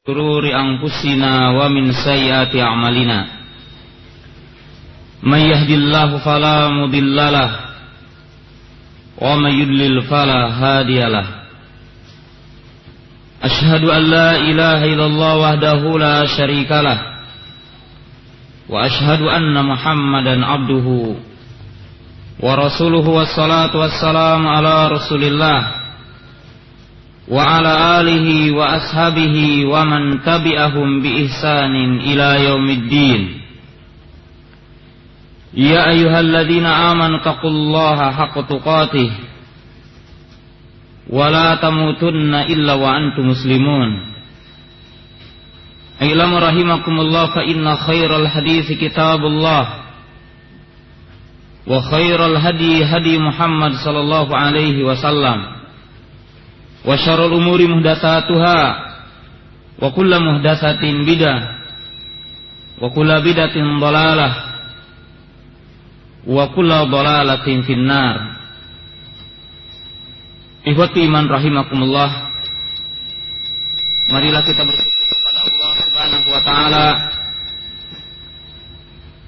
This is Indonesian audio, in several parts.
شرور أنفسنا ومن سيئات أعمالنا من يهد الله فلا مضل له ومن يضلل فلا هادي له أشهد أن لا إله إلا الله وحده لا شريك له وأشهد أن محمدا عبده ورسوله والصلاة والسلام على رسول الله وعلى آله وأصحابه ومن تبعهم بإحسان إلى يوم الدين يا أيها الذين آمنوا اتقوا الله حق تقاته ولا تموتن إلا وأنتم مسلمون اعلموا رحمكم الله فإن خير الحديث كتاب الله وخير الهدي هدي محمد صلى الله عليه وسلم wa syarrul umuri muhdatsatuha wa kullu muhdatsatin bidah wa kullu bidatin dhalalah wa kullu dhalalatin finnar. Ikhwati iman rahimakumullah, marilah kita bersyukur kepada Allah Subhanahu wa taala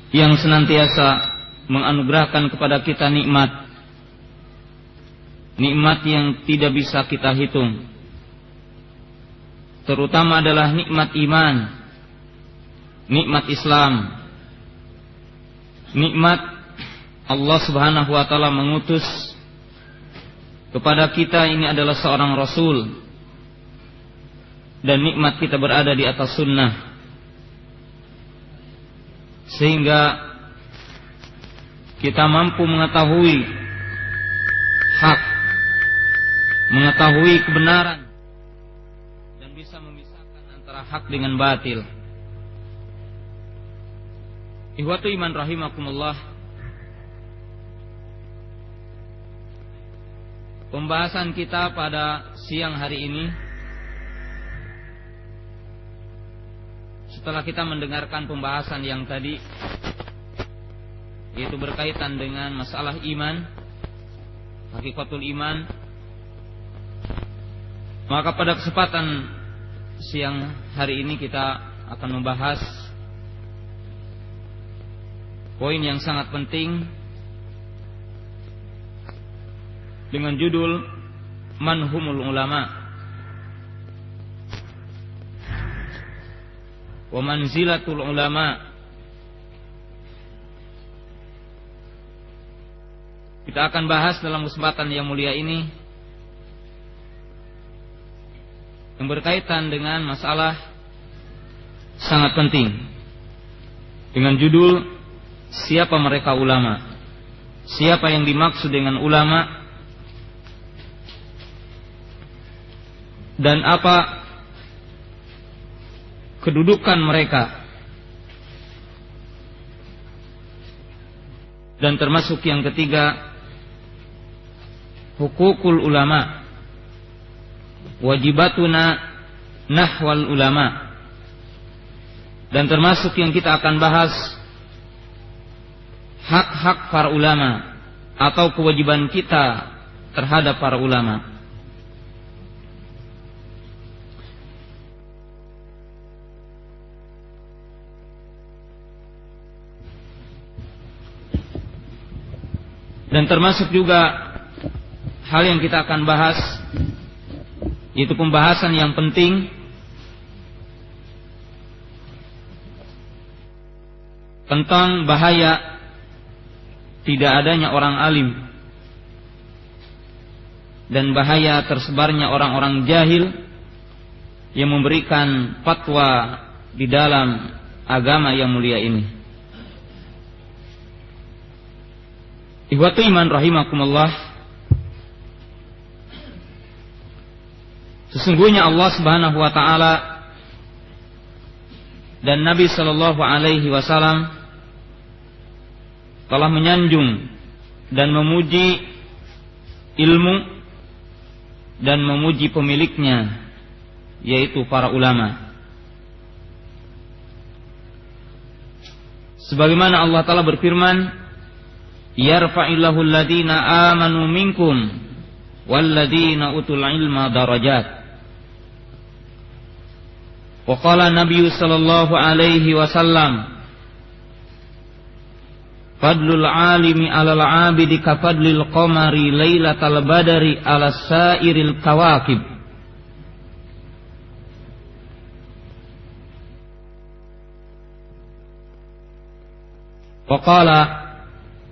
yang senantiasa menganugerahkan kepada kita nikmat yang tidak bisa kita hitung. Terutama adalah nikmat iman, nikmat Islam, nikmat Allah Subhanahu wa taala mengutus kepada kita ini adalah seorang rasul, dan nikmat kita berada di atas sunnah, sehingga kita mampu mengetahui hak, mengetahui kebenaran, dan bisa memisahkan antara hak dengan batil. Ikhwatu iman rahimakumullah, pembahasan kita pada siang hari ini, setelah kita mendengarkan pembahasan yang tadi, yaitu berkaitan dengan masalah iman, hakikatul iman, maka pada kesempatan siang hari ini kita akan membahas poin yang sangat penting dengan judul Manhumul Ulama wa Manzilatul Ulama. Kita akan bahas dalam kesempatan yang mulia ini yang berkaitan dengan masalah sangat penting dengan judul siapa mereka ulama, siapa yang dimaksud dengan ulama, dan apa kedudukan mereka, dan termasuk yang ketiga hukukul ulama, wajibatuna nahwal ulama, dan termasuk yang kita akan bahas hak-hak para ulama atau kewajiban kita terhadap para ulama. Dan termasuk juga hal yang kita akan bahas, yaitu pembahasan yang penting tentang bahaya tidak adanya orang alim dan bahaya tersebarnya orang-orang jahil yang memberikan fatwa di dalam agama yang mulia ini. Ikhwatu iman rahimakumullah, sesungguhnya Allah Subhanahu wa taala dan Nabi sallallahu alaihi wasallam telah menyanjung dan memuji ilmu dan memuji pemiliknya, yaitu para ulama. Sebagaimana Allah taala berfirman, yarfa'illahu alladhina amanu minkum walladhina utul ilma darajat. Wa qala Nabi sallallahu alaihi wasallam, fadlul alimi 'alal 'abidi ka fadlil qamari lailatal badri 'ala sairil kawakib. Wa qala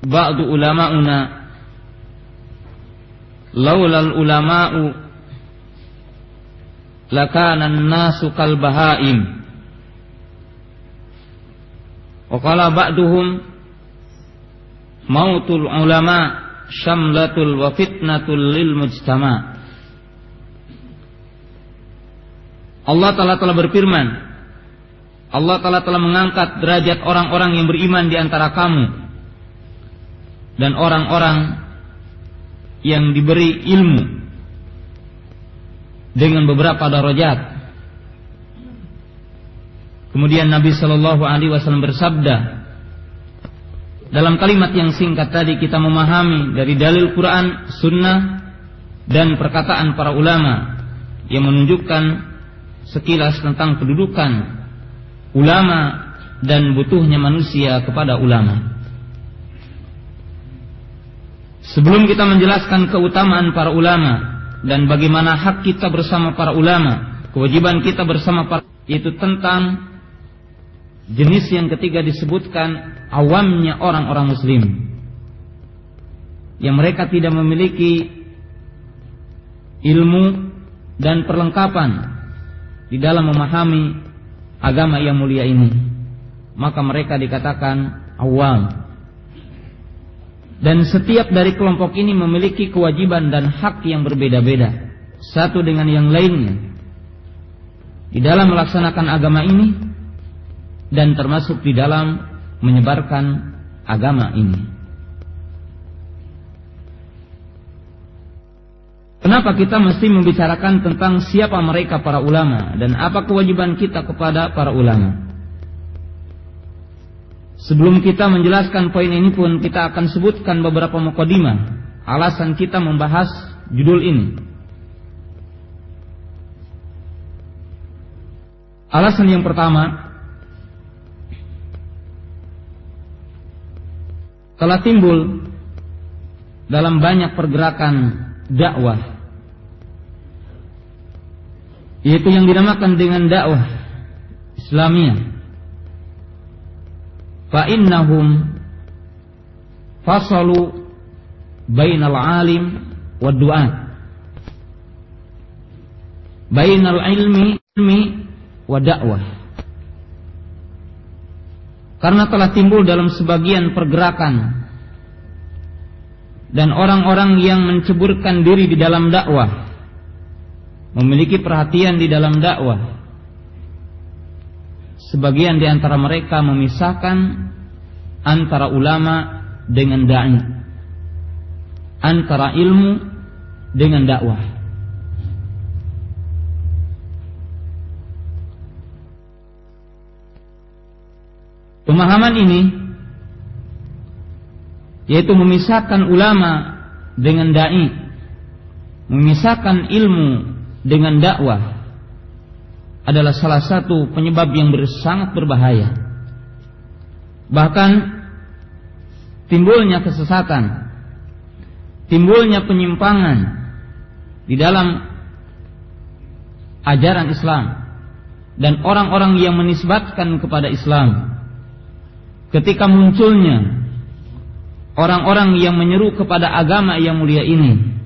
ba'du ulama'una laulal ulama'u lakana an-nasu kal bahaim. Wa qala ba'duhum mautul ulama syamlatul wa fitnatul lil mujtama. Allah Ta'ala telah berfirman, Allah Ta'ala telah mengangkat derajat orang-orang yang beriman di antara kamu dan orang-orang yang diberi ilmu dengan beberapa darajat. Kemudian Nabi sallallahu alaihi wasallam bersabda, dalam kalimat yang singkat tadi kita memahami dari dalil Quran, Sunnah, dan perkataan para ulama yang menunjukkan sekilas tentang kedudukan ulama dan butuhnya manusia kepada ulama. Sebelum kita menjelaskan keutamaan para ulama dan bagaimana hak kita bersama para ulama, kewajiban kita bersama para, itu tentang jenis yang ketiga disebutkan awamnya orang-orang muslim yang mereka tidak memiliki ilmu dan perlengkapan di dalam memahami agama yang mulia ini, maka mereka dikatakan awam. Dan setiap dari kelompok ini memiliki kewajiban dan hak yang berbeda-beda satu dengan yang lainnya di dalam melaksanakan agama ini dan termasuk di dalam menyebarkan agama ini. Kenapa kita mesti membicarakan tentang siapa mereka para ulama dan apa kewajiban kita kepada para ulama? Sebelum kita menjelaskan poin ini pun kita akan sebutkan beberapa mukadimah alasan kita membahas judul ini. Alasan yang pertama, telah timbul dalam banyak pergerakan dakwah, yaitu yang dinamakan dengan dakwah Islamiyah. Fa innahum fasalu bainal alim wad du'a, bainal ilmi wa dakwah. Karena telah timbul dalam sebagian pergerakan dan orang-orang yang menceburkan diri di dalam dakwah, memiliki perhatian di dalam dakwah. Sebagian di antara mereka memisahkan antara ulama dengan da'i, antara ilmu dengan dakwah. Pemahaman ini, yaitu memisahkan ulama dengan da'i, memisahkan ilmu dengan dakwah, adalah salah satu penyebab yang sangat berbahaya. Bahkan timbulnya kesesatan, timbulnya penyimpangan di dalam ajaran Islam dan orang-orang yang menisbatkan kepada Islam. Ketika munculnya orang-orang yang menyeru kepada agama yang mulia ini,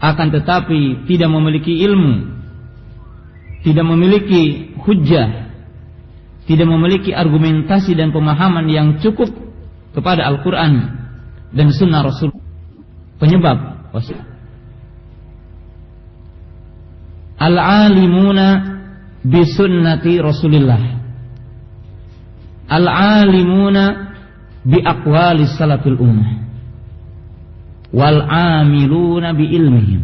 akan tetapi tidak memiliki ilmu, tidak memiliki hujjah, tidak memiliki argumentasi dan pemahaman yang cukup kepada Al-Quran dan Sunnah Rasul. Penyebab al-alimuna bisunnati Rasulillah, al-alimuna bi aqwali salafil ummah, wal amiluna bi ilmihim.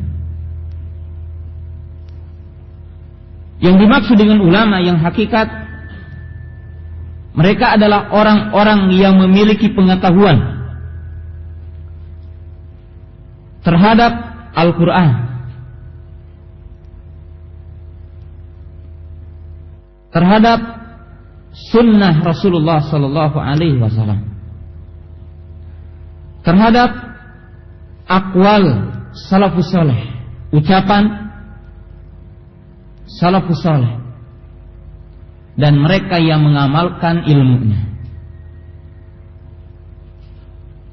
Yang dimaksud dengan ulama yang hakikat, mereka adalah orang-orang yang memiliki pengetahuan terhadap Al-Quran, terhadap sunnah Rasulullah sallallahu alaihi wasallam, terhadap aqwal salafus saleh, ucapan salafus saleh, dan mereka yang mengamalkan ilmunya.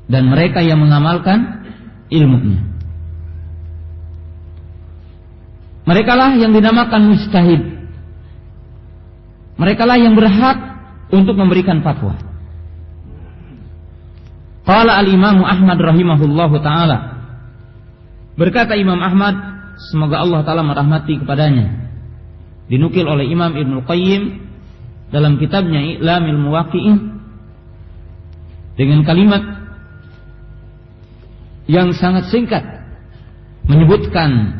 Dan mereka yang mengamalkan ilmunya. Merekalah yang dinamakan mujtahid. Merekalah yang berhak untuk memberikan fatwa. Qala al-Imam Ahmad rahimahullahu ta'ala. Berkata Imam Ahmad, semoga Allah ta'ala merahmati kepadanya, dinukil oleh Imam Ibnu Qayyim dalam kitabnya I'lamil Muwaqqi'in dengan kalimat yang sangat singkat menyebutkan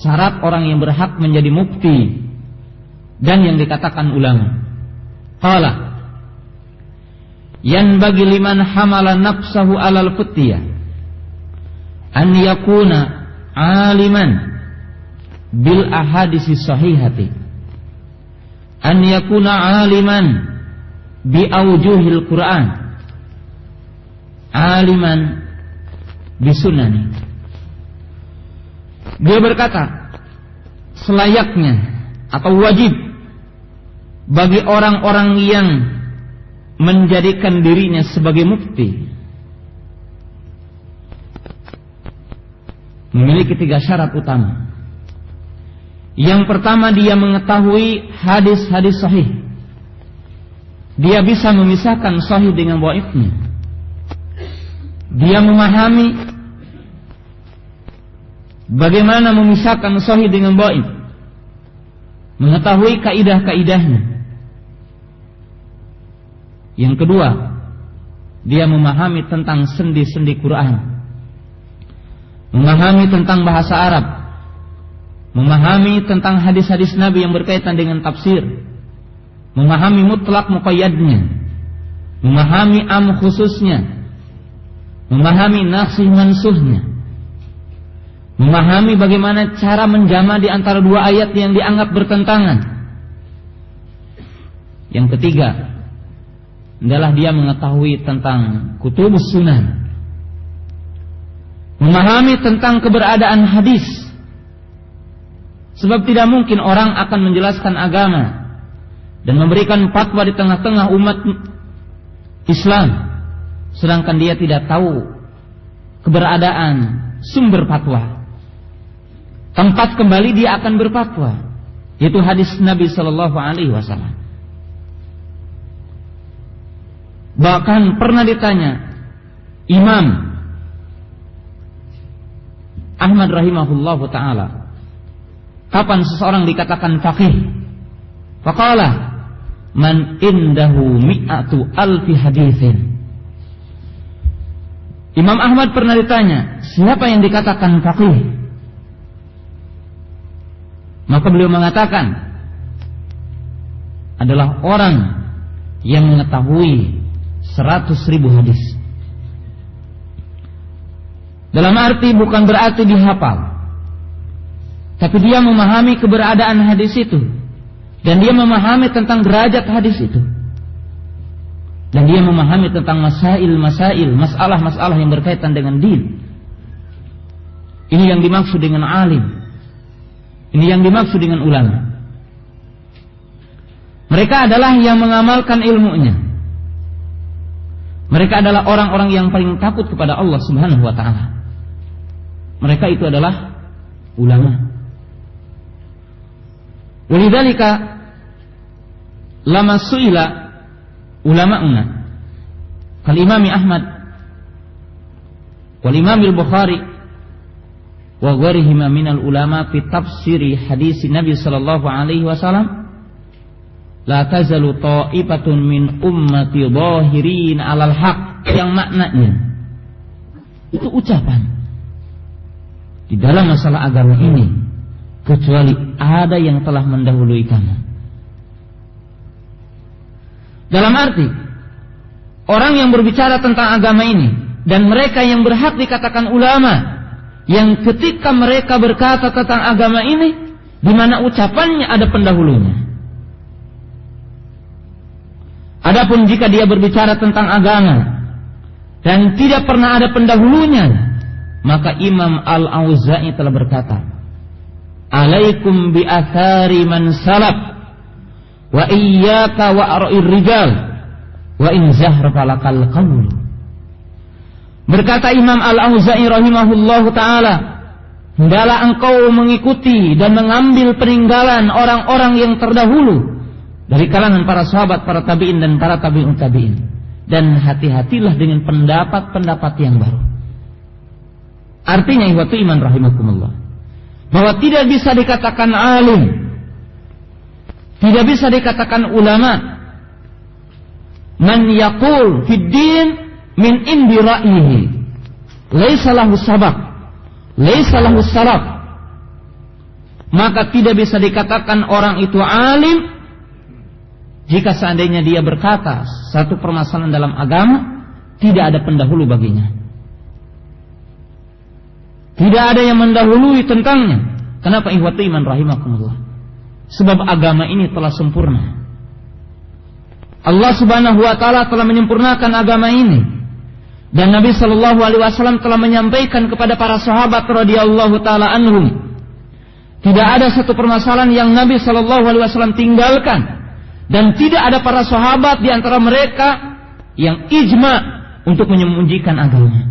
syarat orang yang berhak menjadi mufti dan yang dikatakan ulama. Qala yanbaghi liman hamala nafsahu 'alal futtiyah an yakuna 'aliman bil ahadits sahihati, an yakuna 'aliman bi aujuhil Qur'an, 'aliman bisunani. Dia berkata, selayaknya atau wajib bagi orang-orang yang menjadikan dirinya sebagai mufti memiliki 3 syarat utama. Yang pertama, dia mengetahui hadis-hadis sahih. Dia bisa memisahkan sahih dengan dhaifnya. Dia memahami bagaimana memisahkan sahih dengan dhaif, mengetahui kaidah-kaidahnya. Yang kedua, dia memahami tentang sendi-sendi Quran, memahami tentang bahasa Arab, memahami tentang hadis-hadis Nabi yang berkaitan dengan tafsir, memahami mutlak muqayyadnya, memahami am khususnya, memahami nasikh mansuhnya, memahami bagaimana cara menjama di antara 2 ayat yang dianggap bertentangan. Yang ketiga adalah dia mengetahui tentang kutubus sunan, memahami tentang keberadaan hadis. Sebab tidak mungkin orang akan menjelaskan agama dan memberikan fatwa di tengah-tengah umat Islam sedangkan dia tidak tahu keberadaan sumber fatwa. Tempat kembali dia akan berfatwa, yaitu hadis Nabi sallallahu alaihi wasallam. Bahkan pernah ditanya Imam Ahmad rahimahullahu taala, kapan seseorang dikatakan faqih? Faqala man indahu mi'atu alfi haditsin. Imam Ahmad pernah ditanya, siapa yang dikatakan faqih? Maka beliau mengatakan, adalah orang yang mengetahui 100.000 hadis. Dalam arti bukan berarti dihafal, tapi dia memahami keberadaan hadis itu, dan dia memahami tentang derajat hadis itu, dan dia memahami tentang masail-masail, masalah-masalah yang berkaitan dengan din. Ini yang dimaksud dengan alim. Ini yang dimaksud dengan ulama. Mereka adalah yang mengamalkan ilmunya. Mereka adalah orang-orang yang paling takut kepada Allah Subhanahu wa ta'ala. Mereka itu adalah ulama. Walidzalika lama su'ila ulama'una kal Imam Ahmad wal Imam Al-Bukhari wa ghairihima minal ulama fi tafsiri hadis Nabi sallallahu alaihi wasallam, la tazalu ta'ifatun min ummati zahirin 'alal haq, yang maknanya itu ucapan di dalam masalah agama ini, kecuali ada yang telah mendahului kamu. Dalam arti orang yang berbicara tentang agama ini dan mereka yang berhak dikatakan ulama, yang ketika mereka berkata tentang agama ini, di mana ucapannya ada pendahulunya. Adapun jika dia berbicara tentang agama dan tidak pernah ada pendahulunya, maka Imam Al-Auza'i telah berkata, "Alaikum bi athari man salaf wa iyyaka wa ara'ir rijal wa in zahraka lakal qawl." Berkata Imam Al-Auza'i rahimahullahu taala, hendaklah engkau mengikuti dan mengambil peninggalan orang-orang yang terdahulu dari kalangan para sahabat, para tabi'in dan para tabi'un tabi'in, dan hati-hatilah dengan pendapat-pendapat yang baru. Artinya ihwatu iman rahimakumullah, bahwa tidak bisa dikatakan alim, tidak bisa dikatakan ulama, man yaqul fid din min indi ra'yihi laisa lahu sabaq, laisa lahu salaf. Maka tidak bisa dikatakan orang itu alim jika seandainya dia berkata satu permasalahan dalam agama tidak ada pendahulu baginya, tidak ada yang mendahului tentangnya. Kenapa ihwatu iman rahimakumullah? Sebab agama ini telah sempurna. Allah Subhanahu wa taala telah menyempurnakan agama ini, dan Nabi sallallahu alaihi wasallam telah menyampaikan kepada para sahabat radhiyallahu taala anhum, tidak ada satu permasalahan yang Nabi sallallahu alaihi wasallam tinggalkan, dan tidak ada para sahabat di antara mereka yang ijma untuk menyembunyikan agama.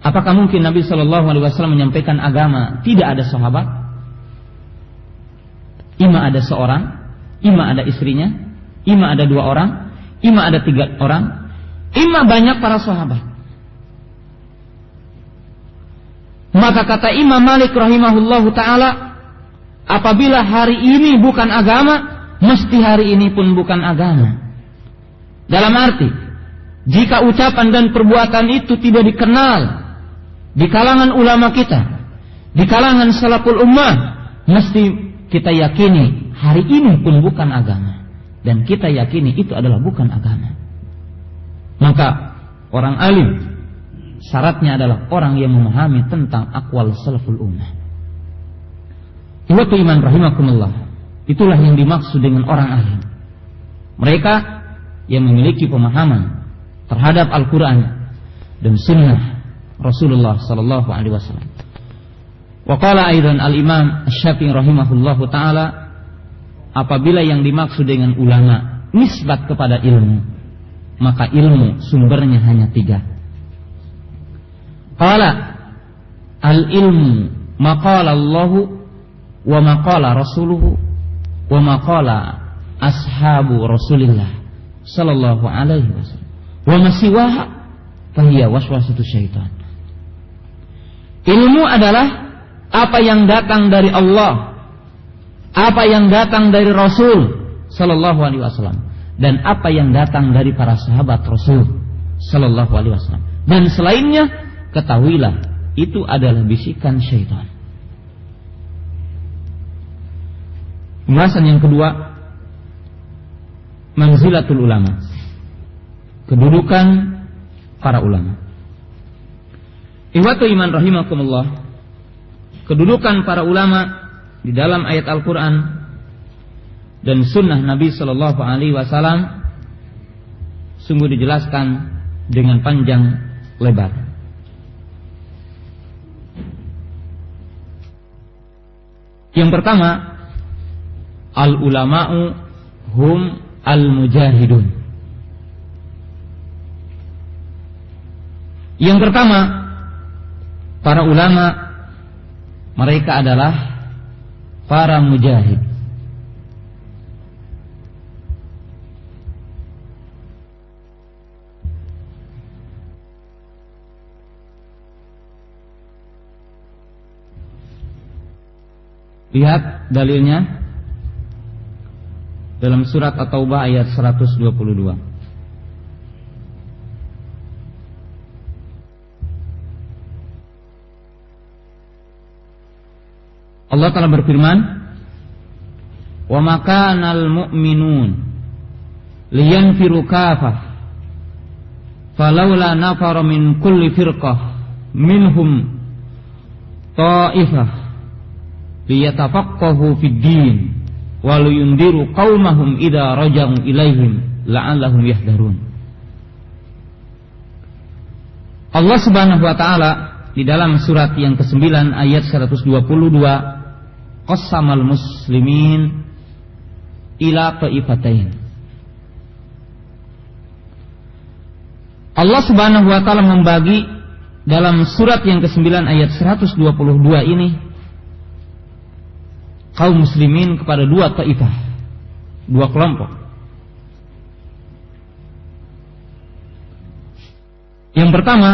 Apakah mungkin Nabi Shallallahu Alaihi Wasallam menyampaikan agama tidak ada sahabat? Ima ada seorang, ima ada istrinya, ima ada 2 orang, ima ada 3 orang, ima banyak para sahabat. Maka kata Imam Malik rahimahullahu taala, apabila hari ini bukan agama, mesti hari ini pun bukan agama. Dalam arti, jika ucapan dan perbuatan itu tidak dikenal di kalangan ulama kita, di kalangan salaful ummah, mesti kita yakini hari ini pun bukan agama, dan kita yakini itu adalah bukan agama. Maka orang alim syaratnya adalah orang yang memahami tentang aqwal salaful ummah. Ihwatu iman rahimakumullah, itulah yang dimaksud dengan orang alim. Mereka yang memiliki pemahaman terhadap Al-Quran dan Sunnah Rasulullah sallallahu alaihi wasallam. Wa qala aidan al-Imam Asy-Syafi'i rahimahullahu taala, apabila yang dimaksud dengan ulama nisbat kepada ilmu, maka ilmu sumbernya hanya 3. Qala al-ilmu maqala Allahu wa maqala rasuluhu wa maqala ashabu Rasulillah sallallahu alaihi wasallam wa masiwaha fahiya waswasatu syaitan. Ilmu adalah apa yang datang dari Allah, apa yang datang dari Rasul sallallahu alaihi wasallam, dan apa yang datang dari para sahabat Rasul sallallahu alaihi wasallam. Dan selainnya, ketahuilah itu adalah bisikan syaitan. Pembahasan yang kedua, manzilatul ulama, kedudukan para ulama. Ihwatu iman rahimakumullah, kedudukan para ulama di dalam ayat Al-Quran dan sunnah Nabi Sallallahu Alaihi Wasallam sungguh dijelaskan dengan panjang lebar. Yang pertama, al-ulama'u hum al-mujahidun. Yang pertama, para ulama mereka adalah para mujahid. Lihat dalilnya dalam surat At-Taubah ayat 122. Allah telah berfirman, "Wa ma kanal mu'minun liyanfiru kafah falawla nafara min kulli firqah minhum ta'ifah liyatafaqahu fid din wa liyundiru qaumahum idza raja'u ilaihim la'allahum yahdharun. Allah Subhanahu wa taala di dalam surat yang ke-9 ayat 122 qassamal muslimin ila ta'ifatain. Allah Subhanahu wa taala membagi dalam surat yang ke-9 ayat 122 ini kaum muslimin kepada dua taifah, dua kelompok. Yang pertama,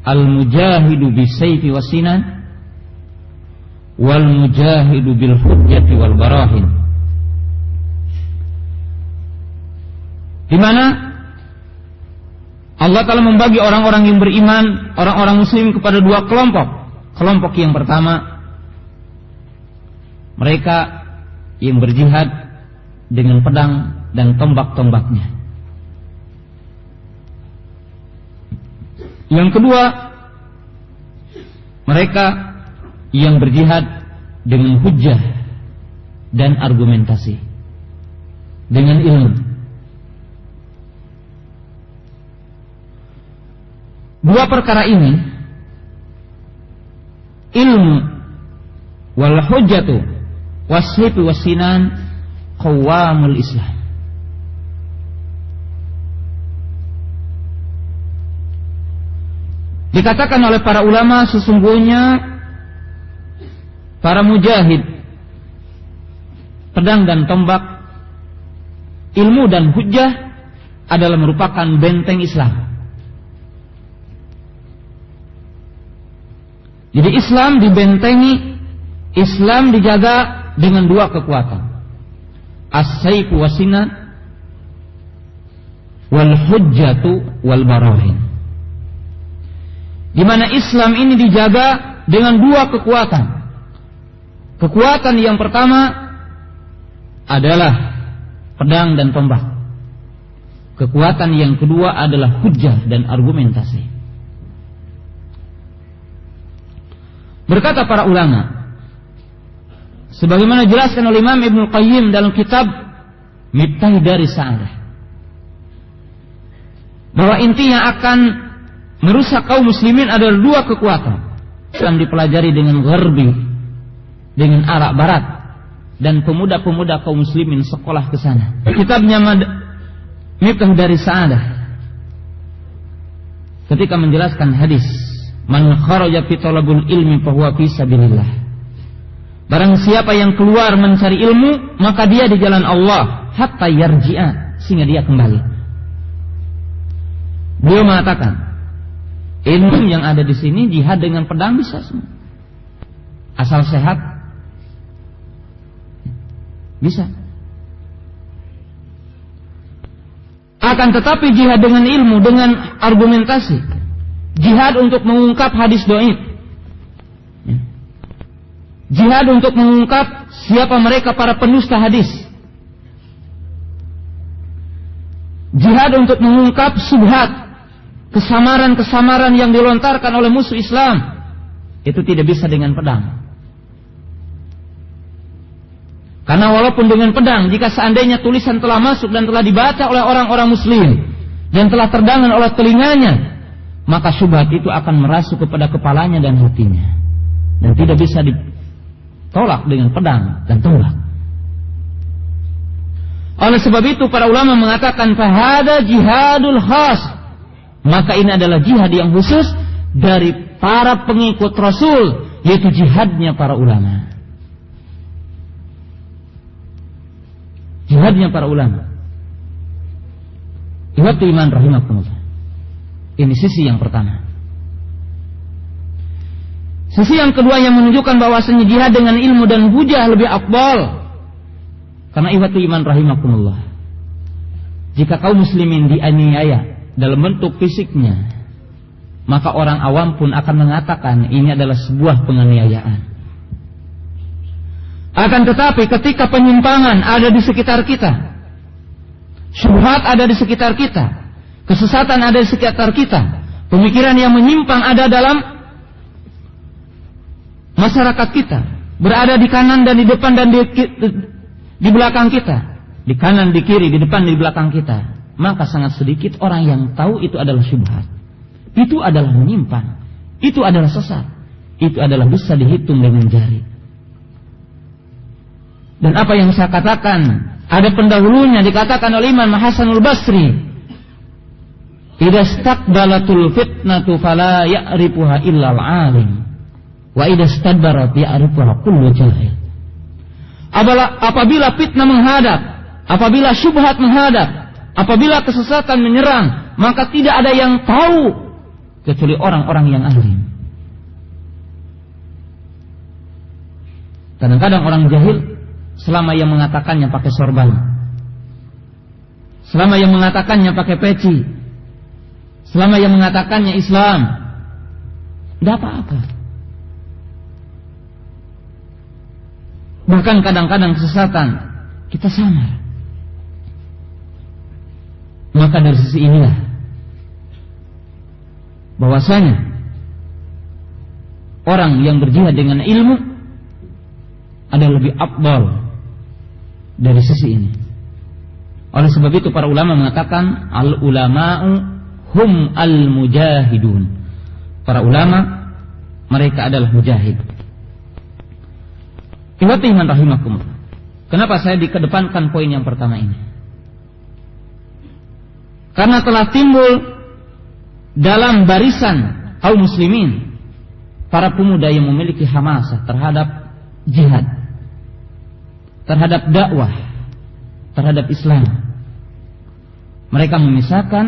al-mujahidu bisayfi wasinan wal mujahidu bil hujjati wal barahin. Di mana Allah Ta'ala membagi orang-orang yang beriman, orang-orang muslim kepada dua kelompok. Kelompok yang pertama, mereka yang berjihad dengan pedang dan tombak-tombaknya. Yang kedua, mereka yang berjihad dengan hujjah dan argumentasi, dengan ilmu. Dua perkara ini, ilmu wal hujjatu wasyifu wasinan, qawamul Islam. Dikatakan oleh para ulama, sesungguhnya para mujahid, pedang dan tombak, ilmu dan hujjah adalah merupakan benteng Islam. Jadi Islam dibentengi, Islam dijaga dengan dua kekuatan, as-sayfu wasinan wal hujjatu wal barahin. Di mana Islam ini dijaga dengan dua kekuatan. Kekuatan yang pertama adalah pedang dan tombak. Kekuatan yang kedua adalah hujjah dan argumentasi. Berkata para ulama, sebagaimana dijelaskan oleh Imam Ibnu Qayyim dalam kitab Miftah Daris Sa'adah, bahwa intinya akan merusak kaum muslimin adalah dua kekuatan. Islam dipelajari dengan gharbi, dengan Arab barat, dan pemuda-pemuda kaum muslimin sekolah ke sana. Kitabnya Miftah Daris Sa'adah ketika menjelaskan hadis, man kharaja fi talabul ilmi fa huwa fi sabilillah. Barang siapa yang keluar mencari ilmu, maka dia di jalan Allah hatta yarji'a, sehingga dia kembali. Beliau mengatakan, ilmu yang ada di sini jihad dengan pedang bisa semua, asal sehat bisa. Akan tetapi jihad dengan ilmu, dengan argumentasi, jihad untuk mengungkap hadis dhaif, jihad untuk mengungkap siapa mereka para pendusta hadis, jihad untuk mengungkap subhat, kesamaran-kesamaran yang dilontarkan oleh musuh Islam, itu tidak bisa dengan pedang. Karena walaupun dengan pedang, jika seandainya tulisan telah masuk dan telah dibaca oleh orang-orang muslim dan telah terdengar oleh telinganya, maka syubhat itu akan merasuk kepada kepalanya dan hatinya, dan tidak bisa ditolak dengan pedang dan tombak. Oleh sebab itu para ulama mengatakan fahada jihadul khas, maka ini adalah jihad yang khusus dari para pengikut Rasul, yaitu jihadnya para ulama. Jihadnya para ulama. Ikhwati iman rahimakumullah. Ini sisi yang pertama. Sisi yang kedua yang menunjukkan bahwasanya jihad dengan ilmu dan hujjah lebih afdal. Karena ikhwati iman rahimakumullah, jika kaum muslimin dianiaya dalam bentuk fisiknya, maka orang awam pun akan mengatakan ini adalah sebuah penganiayaan. Akan tetapi ketika penyimpangan ada di sekitar kita, syubhat ada di sekitar kita, kesesatan ada di sekitar kita, pemikiran yang menyimpang ada dalam masyarakat kita, berada di kanan dan di depan dan di belakang kita, di kanan, di kiri, di depan, di belakang kita, maka sangat sedikit orang yang tahu itu adalah syubhat, itu adalah menyimpang, itu adalah sesat, itu adalah bisa dihitung dengan jari. Dan apa yang saya katakan, ada pendahulunya dikatakan oleh Imam Hasanul Basri, idza istaqbalatul fitnatu fala ya'rifuha illa al-alim, wa idza istadbarat ya'rifuha kullu jahil. Apabila fitnah menghadap, apabila syubhat menghadap, apabila kesesatan menyerang, maka tidak ada yang tahu kecuali orang-orang yang alim. Kadang-kadang orang jahil, selama yang mengatakannya pakai sorban, selama yang mengatakannya pakai peci, selama yang mengatakannya Islam, tidak apa-apa. Bahkan kadang-kadang kesesatan kita samar. Maka dari sisi inilah bahwasanya orang yang berjihad dengan ilmu ada lebih afdal dari sisi ini. Oleh sebab itu para ulama mengatakan al-ulama'u hum al-mujahidun. Para ulama mereka adalah mujahid. Ihwati iman rahimakumullah. Kenapa saya dikedepankan poin yang pertama ini? Karena telah timbul dalam barisan kaum muslimin para pemuda yang memiliki hamasah terhadap jihad, terhadap dakwah, terhadap Islam. Mereka memisahkan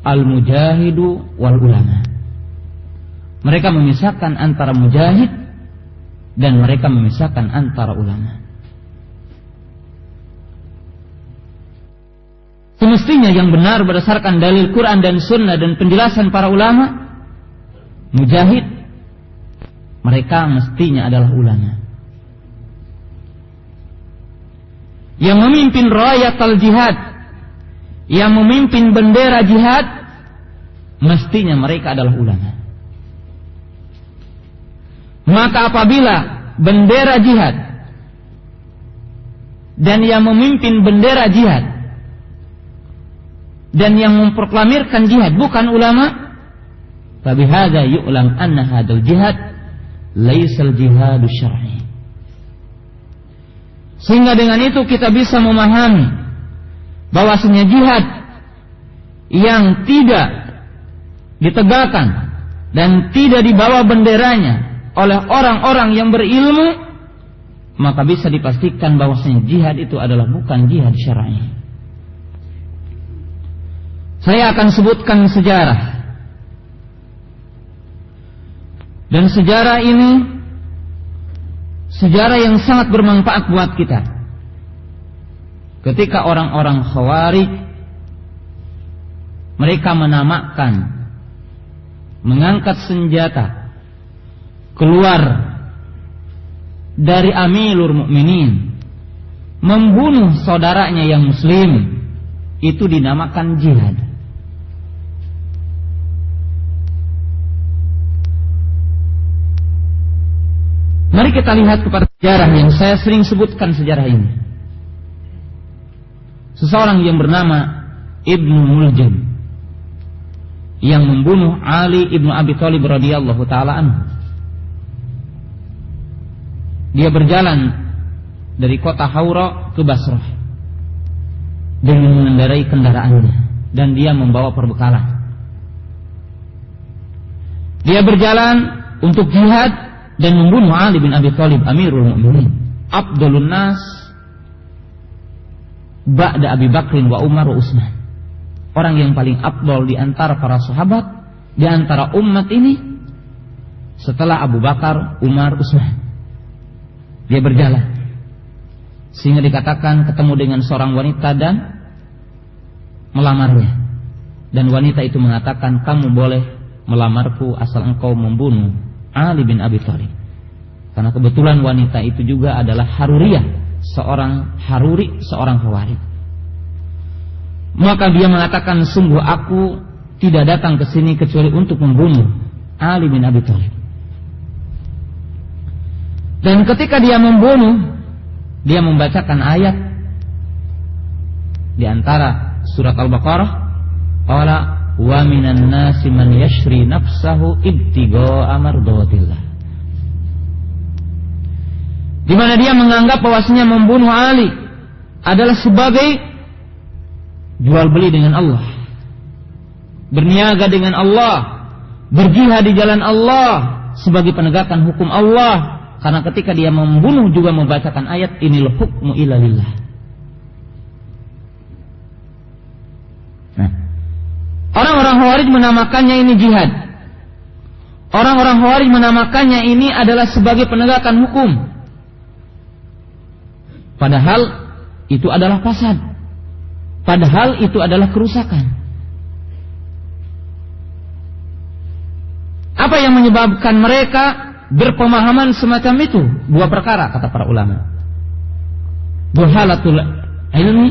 al-mujahidu wal ulama. Mereka memisahkan antara mujahid dan mereka memisahkan antara ulama. Semestinya yang benar berdasarkan dalil Quran dan Sunnah dan penjelasan para ulama, mujahid mereka mestinya adalah ulama. Yang memimpin rayatul jihad, yang memimpin bendera jihad, mestinya mereka adalah ulama. Maka apabila bendera jihad dan yang memimpin bendera jihad dan yang memproklamirkan jihad bukan ulama, fabihadza yu'lam anna hadzal jihad laisal jihadu syar'i. Sehingga dengan itu kita bisa memahami bahwasanya jihad yang tidak ditegakkan dan tidak dibawa benderanya oleh orang-orang yang berilmu, maka bisa dipastikan bahwasanya jihad itu adalah bukan jihad syar'i. Saya akan sebutkan sejarah. Dan sejarah ini sejarah yang sangat bermanfaat buat kita. Ketika orang-orang Khawarij mereka menamakan, mengangkat senjata keluar dari Amirul Mukminin, membunuh saudaranya yang muslim, itu dinamakan jihad. Mari kita lihat kepada sejarah yang saya sering sebutkan sejarah ini. Seseorang yang bernama Ibnu Muljam yang membunuh Ali ibnu Abi Thalib radhiyallahu taala anhu. Dia berjalan dari kota Haura ke Basrah dengan mengendarai kendaraannya dan dia membawa perbekalan. Dia berjalan untuk jihad dan membunuh Ali bin Abi Thalib Amirul Mukminin, Abdulun Nas ba'da Abi Bakrin wa Umar wa Utsman. Orang yang paling afdal di antara para sahabat, di antara umat ini setelah Abu Bakar, Umar, Utsman. Dia berjalan sehingga dikatakan ketemu dengan seorang wanita dan melamarnya. Dan wanita itu mengatakan, kamu boleh melamarku asal engkau membunuh Ali bin Abi Thalib. Karena kebetulan wanita itu juga adalah Haruriyah, seorang Haruri, seorang Khawarij. Maka dia mengatakan, sungguh aku tidak datang ke sini kecuali untuk membunuh Ali bin Abi Thalib. Dan ketika dia membunuh dia membacakan ayat di antara surat Al-Baqarah, qala wa minan nasi man yashri nafsahu ibtigha'a mardatillah, di mana dia menganggap bahwasanya membunuh Ali adalah sebagai jual beli dengan Allah, berniaga dengan Allah, berjihad di jalan Allah sebagai penegakan hukum Allah. Karena ketika dia membunuh juga membacakan ayat inil hukmu illa lillah. Nah, orang-orang Khawarij menamakannya ini jihad. Orang-orang Khawarij menamakannya ini adalah sebagai penegakan hukum. Padahal itu adalah fasad. Padahal itu adalah kerusakan. Apa yang menyebabkan mereka berpemahaman semacam itu? Dua perkara kata para ulama. Duhalatul ilmi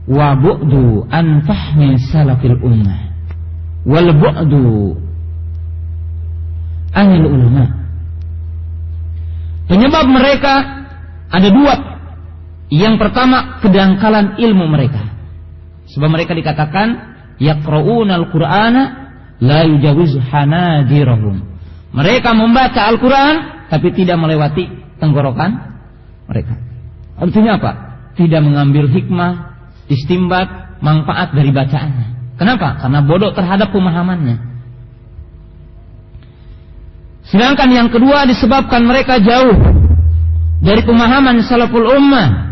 wa bu'du an fahmi salafil ummah wal bu'du anil ulama. Penyebab mereka ada dua. Yang pertama, kedangkalan ilmu mereka. Sebab mereka dikatakan yaqra'unal qur'ana la yujawizu hanadirahum. Mereka membaca Al-Quran tapi tidak melewati tenggorokan mereka. Artinya apa? Tidak mengambil hikmah, istimbat, manfaat dari bacaannya. Kenapa? Karena bodoh terhadap pemahamannya. Sedangkan yang kedua disebabkan mereka jauh dari pemahaman salaful ummah,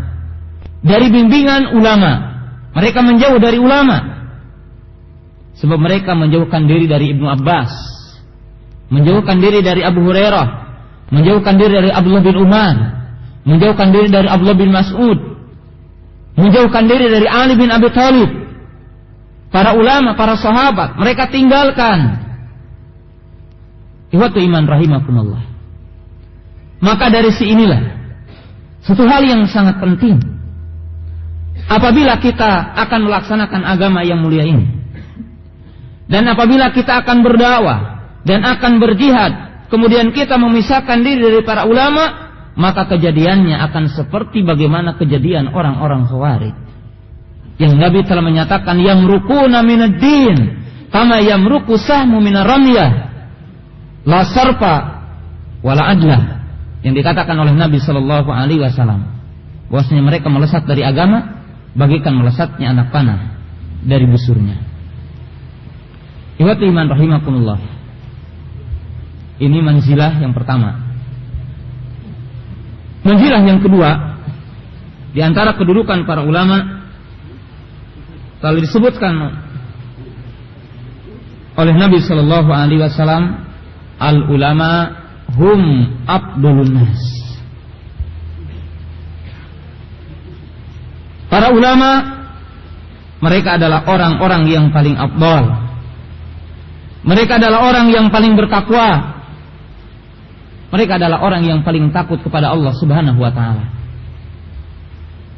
dari bimbingan ulama. Mereka menjauh dari ulama. Sebab mereka menjauhkan diri dari Ibnu Abbas, menjauhkan diri dari Abu Hurairah, menjauhkan diri dari Abdullah bin Umar, menjauhkan diri dari Abdullah bin Mas'ud, menjauhkan diri dari Ali bin Abi Thalib. Para ulama, para sahabat, mereka tinggalkan. Ikhwatu iman rahimakumullah. Maka dari inilah satu hal yang sangat penting apabila kita akan melaksanakan agama yang mulia ini, dan apabila kita akan berdakwah dan akan berjihad, kemudian kita memisahkan diri dari para ulama, maka kejadiannya akan seperti bagaimana kejadian orang-orang Khawarij. Yang Nabi telah menyatakan yamrukuna minad din kama yamruku sahmu minar ramyah la sarfa wala adlah. Yang dikatakan oleh Nabi sallallahu alaihi wasallam bahwasanya mereka melesat dari agama bagaikan melesatnya anak panah dari busurnya. Ikhwati iman rahimakumullah. Ini manzilah yang pertama. Manzilah yang kedua, di antara kedudukan para ulama telah disebutkan oleh Nabi sallallahu alaihi wasallam, al ulama hum afdalun nas. Para ulama mereka adalah orang-orang yang paling afdal. Mereka adalah orang yang paling bertakwa. Mereka adalah orang yang paling takut kepada Allah Subhanahu wa taala.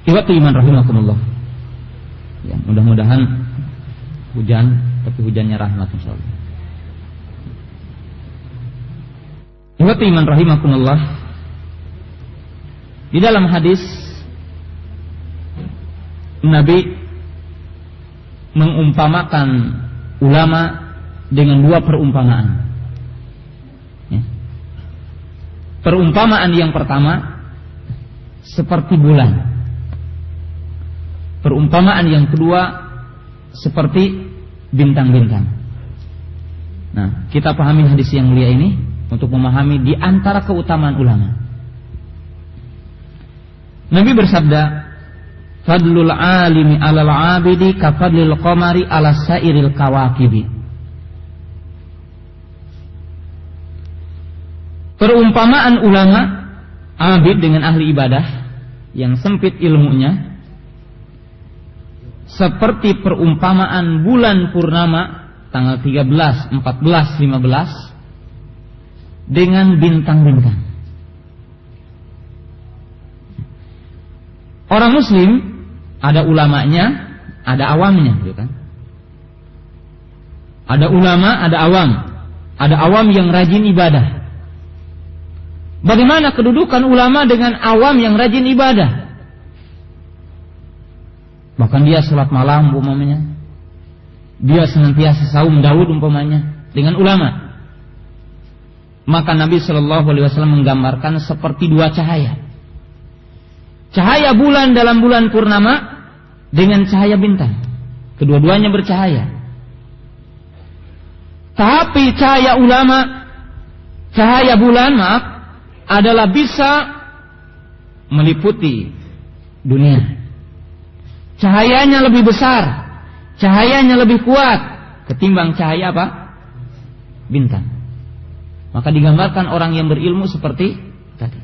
Ikhwati iman rahimakumullah. Ya, mudah-mudahan hujan, tapi hujannya rahmat insyaallah. Ikhwati iman rahimakumullah. Di dalam hadis Nabi mengumpamakan ulama dengan dua perumpamaan. Ya. Perumpamaan yang pertama seperti bulan. Perumpamaan yang kedua seperti bintang-bintang. Nah, kita pahami hadis yang mulia ini untuk memahami di antara keutamaan ulama. Nabi bersabda, "Fadlul alimi 'alal 'abidi ka fadlil qamari 'ala sairil kawakibi." Perumpamaan ulama, abid dengan ahli ibadah yang sempit ilmunya, seperti perumpamaan bulan purnama tanggal 13, 14, 15 dengan bintang-bintang. Orang muslim ada ulamanya, ada awamnya, gitu kan? Ada ulama, ada awam. Ada awam yang rajin ibadah, Bagaimana kedudukan ulama dengan awam yang rajin ibadah? Bahkan dia salat malam umpamanya, dia senantiasa saum Daud umpamanya dengan ulama. Maka Nabi Shallallahu Alaihi Wasallam menggambarkan seperti dua cahaya. Cahaya bulan dalam bulan purnama dengan cahaya bintang. Kedua-duanya bercahaya. Tapi cahaya ulama, cahaya bulan adalah bisa meliputi dunia. Cahayanya lebih besar, cahayanya lebih kuat ketimbang cahaya apa? Bintang. Maka digambarkan orang yang berilmu seperti tadi.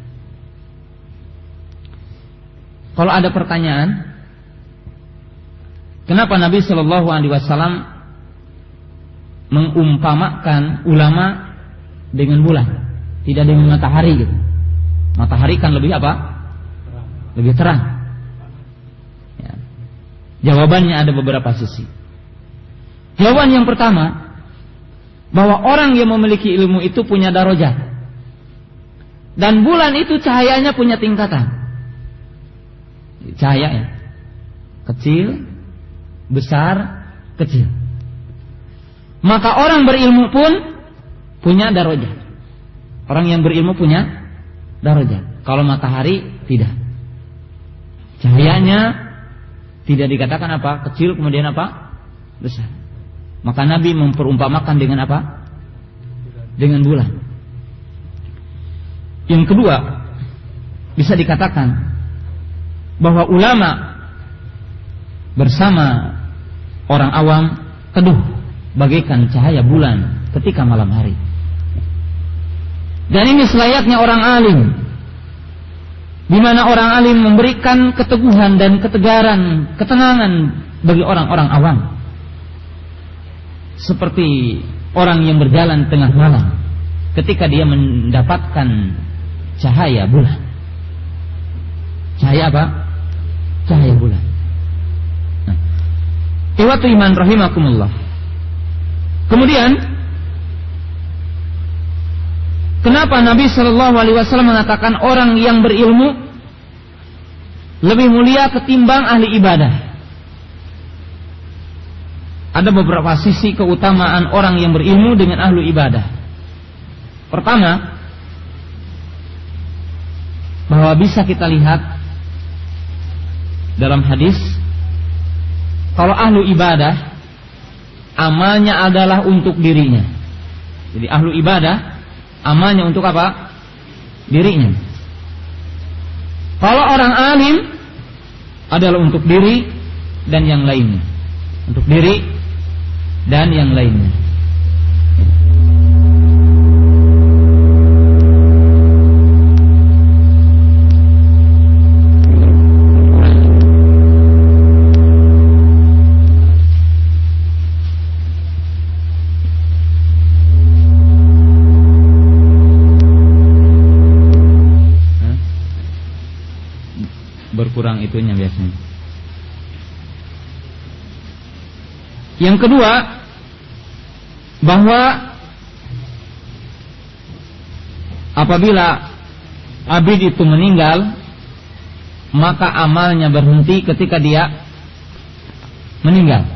Kalau ada pertanyaan, kenapa Nabi Shallallahu Alaihi Wasallam mengumpamakan ulama dengan bulan, tidak dengan matahari gitu? Matahari kan lebih apa? Lebih terang. Ya. Jawabannya ada beberapa sisi. Jawaban yang pertama, bahwa orang yang memiliki ilmu itu punya darajat, dan bulan itu cahayanya punya tingkatan. Cahayanya kecil, besar, kecil. Maka orang berilmu pun punya darajat. Orang yang berilmu punya darajat. Kalau matahari tidak. Cahayanya tidak dikatakan apa? Kecil kemudian apa? Besar. Maka Nabi memperumpamakan dengan apa? Dengan bulan. Yang kedua, bisa dikatakan bahwa ulama bersama orang awam teduh bagaikan cahaya bulan ketika malam hari. Dan ini selayaknya orang alim, di mana orang alim memberikan keteguhan dan ketegaran, ketenangan bagi orang-orang awam. Seperti orang yang berjalan tengah malam ketika dia mendapatkan cahaya bulan. Cahaya apa? Cahaya bulan. Nah, ikhwatu iman rahimakumullah. Kemudian, kenapa Nabi Shallallahu Alaihi Wasallam mengatakan orang yang berilmu lebih mulia ketimbang ahli ibadah? Ada beberapa sisi keutamaan orang yang berilmu dengan ahli ibadah. Pertama, bahwa bisa kita lihat dalam hadis, kalau ahlu ibadah amalnya adalah untuk dirinya. Jadi ahlu ibadah amalnya untuk apa? Dirinya. Kalau orang alim adalah untuk diri dan yang lainnya. Untuk diri dan yang lainnya. Berkurang itunya biasanya. Yang kedua, bahwa apabila abid itu meninggal, maka amalnya berhenti ketika dia meninggal.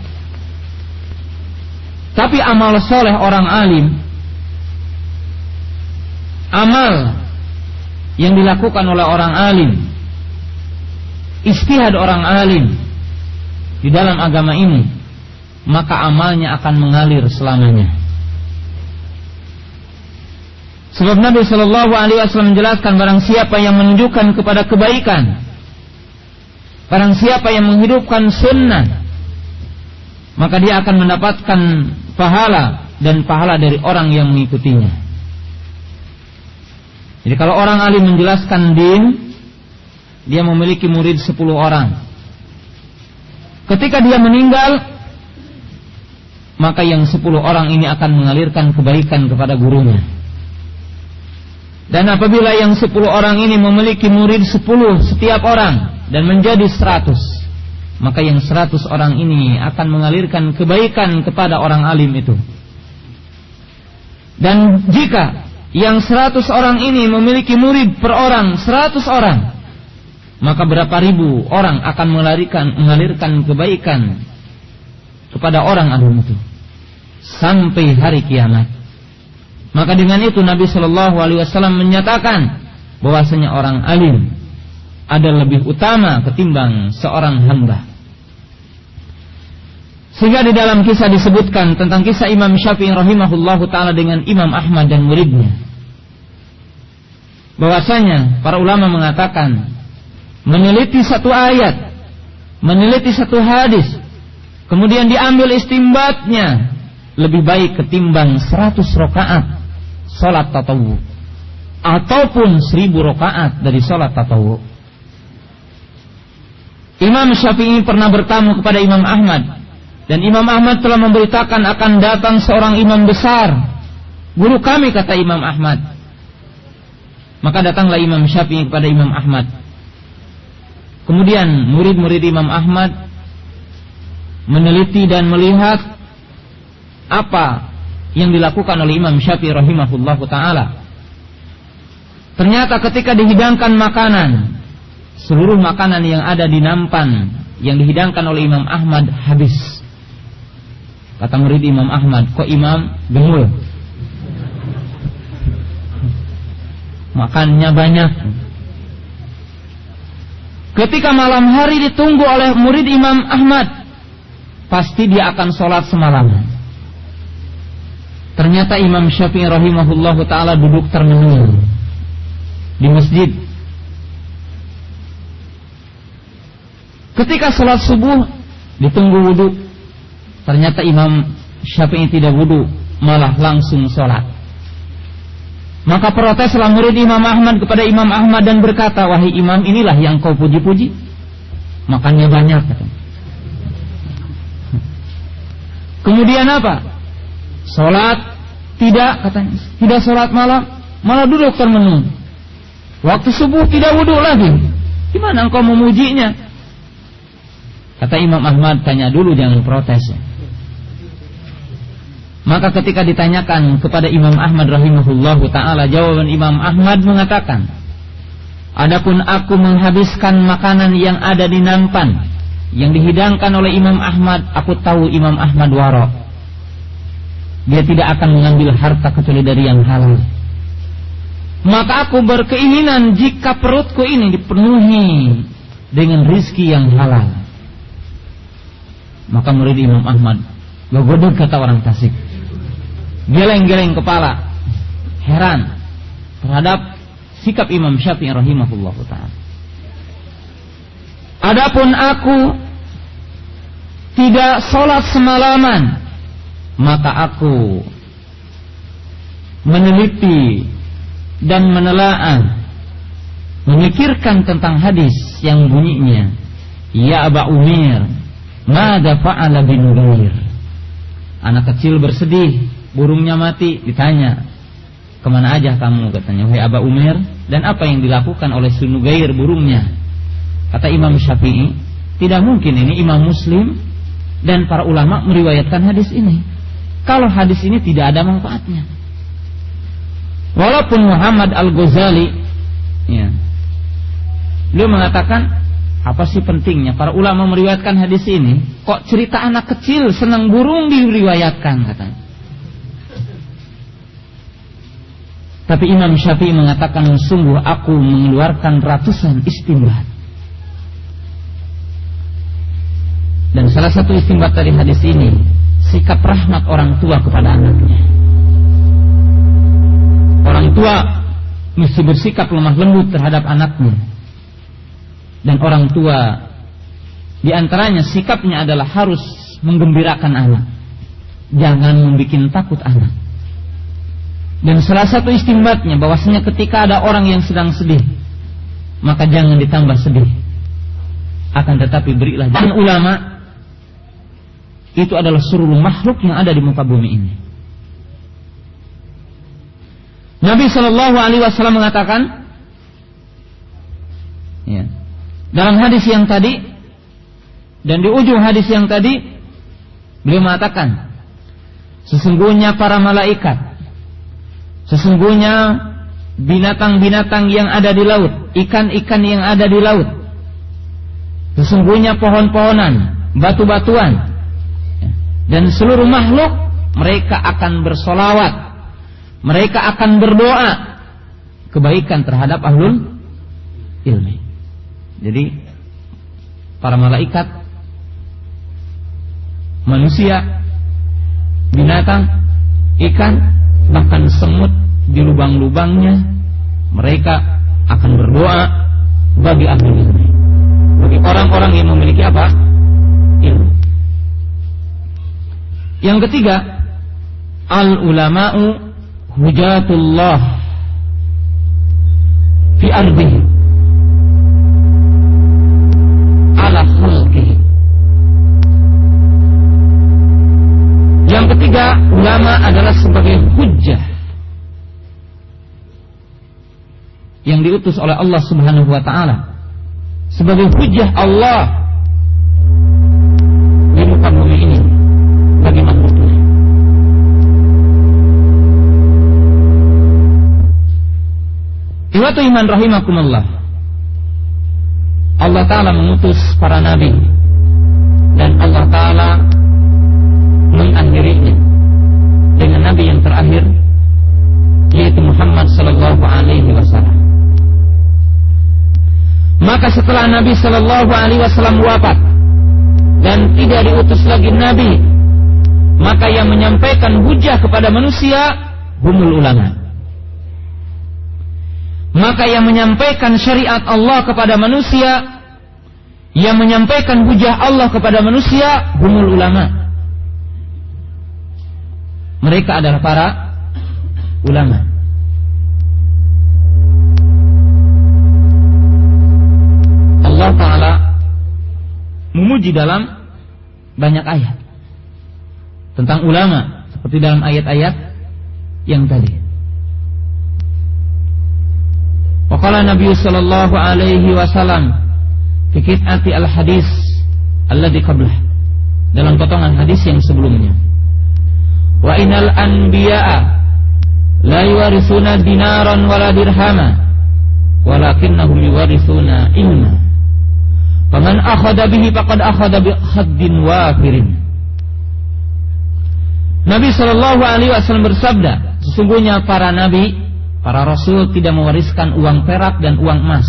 Tapi amal soleh orang alim, amal yang dilakukan oleh orang alim, ijtihad orang alim di dalam agama ini, maka amalnya akan mengalir selamanya. Sebab Nabi Shallallahu Alaihi Wasallam menjelaskan, barang siapa yang menunjukkan kepada kebaikan, barang siapa yang menghidupkan sunnah, maka dia akan mendapatkan pahala dan pahala dari orang yang mengikutinya. Jadi kalau orang alim menjelaskan din, dia memiliki murid 10 orang. Ketika dia meninggal, maka yang 10 orang ini akan mengalirkan kebaikan kepada gurunya. Dan apabila yang 10 orang ini memiliki murid 10 setiap orang dan menjadi 100, maka yang 100 orang ini akan mengalirkan kebaikan kepada orang alim itu. Dan jika yang 100 orang ini memiliki murid per orang 100 orang, maka berapa ribu orang akan mengalirkan kebaikan kepada orang alim itu sampai hari kiamat. Maka dengan itu Nabi Shallallahu Alaihi Wasallam menyatakan bahwasanya orang alim ada lebih utama ketimbang seorang hamba. Sehingga di dalam kisah disebutkan tentang kisah Imam Syafi'i rahimahullahu taala dengan Imam Ahmad dan muridnya, bahwasanya para ulama mengatakan meneliti satu ayat, meneliti satu hadis, kemudian diambil istimbatnya lebih baik ketimbang 100 rakaat salat tatawwu ataupun 1000 rakaat dari salat tatawwu. Imam Syafi'i pernah bertamu kepada Imam Ahmad, dan Imam Ahmad telah memberitakan akan datang seorang imam besar, guru kami, kata Imam Ahmad. Maka datanglah Imam Syafi'i kepada Imam Ahmad. Kemudian murid-murid Imam Ahmad meneliti dan melihat apa yang dilakukan oleh Imam Syafi'i rahimahullahu ta'ala. Ternyata ketika dihidangkan makanan, seluruh makanan yang ada di nampan yang dihidangkan oleh Imam Ahmad habis. Kata murid Imam Ahmad, kok Imam gemul? Makannya banyak. Ketika malam hari ditunggu oleh murid Imam Ahmad, pasti dia akan sholat semalaman. Ternyata Imam Syafi'i rahimahullahu ta'ala duduk termenung di masjid. Ketika sholat subuh ditunggu wudu, ternyata Imam Syafi'i tidak wudu, malah langsung sholat. Maka proteslah murid Imam Ahmad kepada Imam Ahmad dan berkata, wahai imam, inilah yang kau puji-puji, makannya banyak, katanya. Kemudian apa? Sholat tidak, katanya. Tidak sholat malam, malah duduk termenung. Waktu subuh tidak wudu lagi. Gimana engkau memujinya? Kata Imam Ahmad, tanya dulu, jangan protes. Maka ketika ditanyakan kepada Imam Ahmad rahimahullahu ta'ala, jawaban Imam Ahmad mengatakan, adapun aku menghabiskan makanan yang ada di nampan yang dihidangkan oleh Imam Ahmad, aku tahu Imam Ahmad wara'. Dia tidak akan mengambil harta kecuali dari yang halal. Maka aku berkeinginan jika perutku ini dipenuhi dengan rizki yang halal. Maka murid Imam Ahmad gogodok, kata orang Tasik, geleng-geleng kepala, heran terhadap sikap Imam Syafi'i rahimahullahu ta'ala. Adapun aku tidak sholat semalaman, maka aku meneliti dan menelaah, memikirkan tentang hadis yang bunyinya, ya Aba Umair, mada fa'ala bin Nugair. Anak kecil bersedih, burungnya mati. Ditanya, kemana aja kamu, katanya, wahai Aba Umair, dan apa yang dilakukan oleh Sunugair burungnya? Kata Imam Syafi'i, tidak mungkin ini Imam Muslim dan para ulama meriwayatkan hadis ini kalau hadis ini tidak ada manfaatnya. Walaupun Muhammad Al-Ghazali, ya, beliau mengatakan, apa sih pentingnya para ulama meriwayatkan hadis ini? Kok cerita anak kecil senang burung diriwayatkan, katanya. Tapi Imam Syafi'i mengatakan, sungguh aku mengeluarkan ratusan istinbat. Dan salah satu istinbat dari hadis ini, sikap rahmat orang tua kepada anaknya. Orang tua mesti bersikap lemah lembut terhadap anaknya. Dan orang tua diantaranya sikapnya adalah harus menggembirakan anak, jangan membuat takut anak. Dan salah satu istimbatnya bahwasanya ketika ada orang yang sedang sedih, maka jangan ditambah sedih, akan tetapi berilah. Dan ulama itu adalah seluruh makhluk yang ada di muka bumi ini. Nabi Shallallahu Alaihi Wasallam mengatakan, ya, dalam hadis yang tadi dan di ujung hadis yang tadi, beliau mengatakan, sesungguhnya para malaikat Sesungguhnya binatang-binatang yang ada di laut, ikan-ikan yang ada di laut, sesungguhnya pohon-pohonan, batu-batuan, dan seluruh makhluk, mereka akan bersolawat, mereka akan berdoa kebaikan terhadap ahlul ilmi. Jadi para malaikat, manusia, binatang, ikan, bahkan semut di lubang-lubangnya, mereka akan berdoa bagi ahlul ilmi, bagi orang-orang yang memiliki apa? Ilmu. Yang ketiga, al-ulama'u hujatullah fi ardihi ala khalqihi. Yang ketiga, ulama adalah sebagai hujjah yang diutus oleh Allah Subhanahu wa taala, sebagai hujjah Allah di muka bumi ini bagi makhluknya. Ikhwatu iman rahimakumullah, Allah taala mengutus para nabi dan Allah taala mengakhirinya dengan nabi yang terakhir, yaitu Muhammad sallallahu alaihi wasallam. Maka setelah Nabi sallallahu alaihi wasallam wafat dan tidak diutus lagi nabi, maka yang menyampaikan hujjah kepada manusia humul ulama. Maka yang menyampaikan syariat Allah kepada manusia, yang menyampaikan hujjah Allah kepada manusia humul ulama. Mereka adalah para ulama. Allah Ta'ala memuji dalam banyak ayat tentang ulama, seperti dalam ayat-ayat yang tadi. Wa qala Nabi sallallahu alaihi wasallam fi qit'ati al-hadis alladhi qablah, dalam potongan hadis yang sebelumnya, wa innal anbiya'a la yuwarithuna dinaran wala dirhama walakinnahum yuwarithuna ilma. Faman akhadha bihi faqad akhadha bi khaddin wafirin. Nabi sallallahu alaihi wasallam bersabda, sesungguhnya para nabi, para rasul tidak mewariskan uang perak dan uang emas,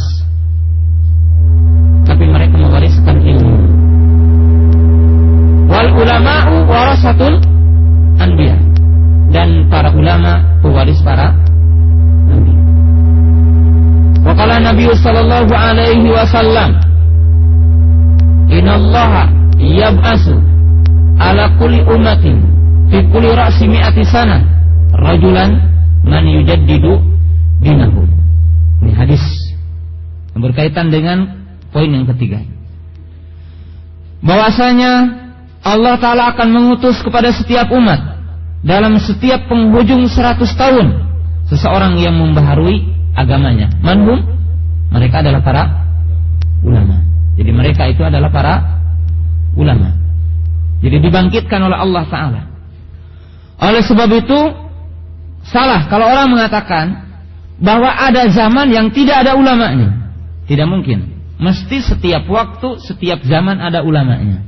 tapi mereka mewariskan ilmu. Wal ulama'u warasatul anbiya, dan para ulama pewaris para nabi. Wa qala Nabi sallallahu alaihi wasallam, innallaha yab'asu ala kulli ummatin fi kulli ra'si mi'ati sana rajulan man yujaddidu dinahu. Ini hadis yang berkaitan dengan poin yang ketiga, bahwasanya Allah Ta'ala akan mengutus kepada setiap umat dalam setiap penghujung 100 tahun seseorang yang membaharui agamanya. Manhum? Mereka adalah para ulama. Jadi mereka itu adalah para ulama. Jadi dibangkitkan oleh Allah Ta'ala. Oleh sebab itu, salah kalau orang mengatakan bahwa ada zaman yang tidak ada ulamanya. Tidak mungkin. Mesti setiap waktu, setiap zaman ada ulamanya.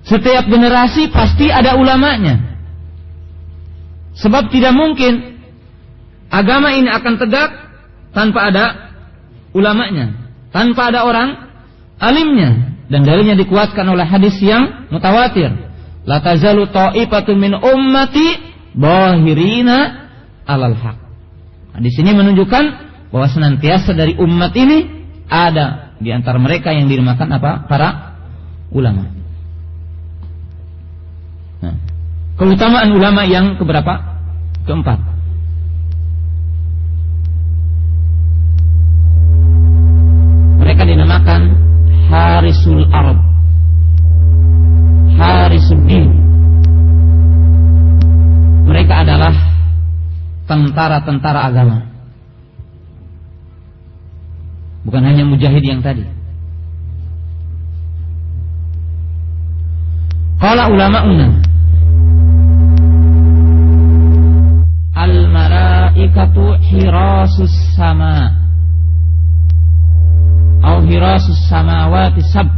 Setiap generasi pasti ada ulamanya. Sebab tidak mungkin agama ini akan tegak tanpa ada ulamanya, tanpa ada orang alimnya. Dan dalilnya dikuatkan oleh hadis yang mutawatir, la tazalu ta'ifatun min ummati bahirina alal haq. Hadis ini menunjukkan bahwa senantiasa dari umat ini ada di antara mereka yang dinamakan apa? Para ulama. Nah, keutamaan ulama yang keberapa? Keempat. Mereka dinamakan harisul ard, harisuddin. Mereka adalah tentara-tentara agama. Bukan hanya mujahid yang tadi. Qala ulama'una, malaikatu hirasus sama atau hirasus samawati sab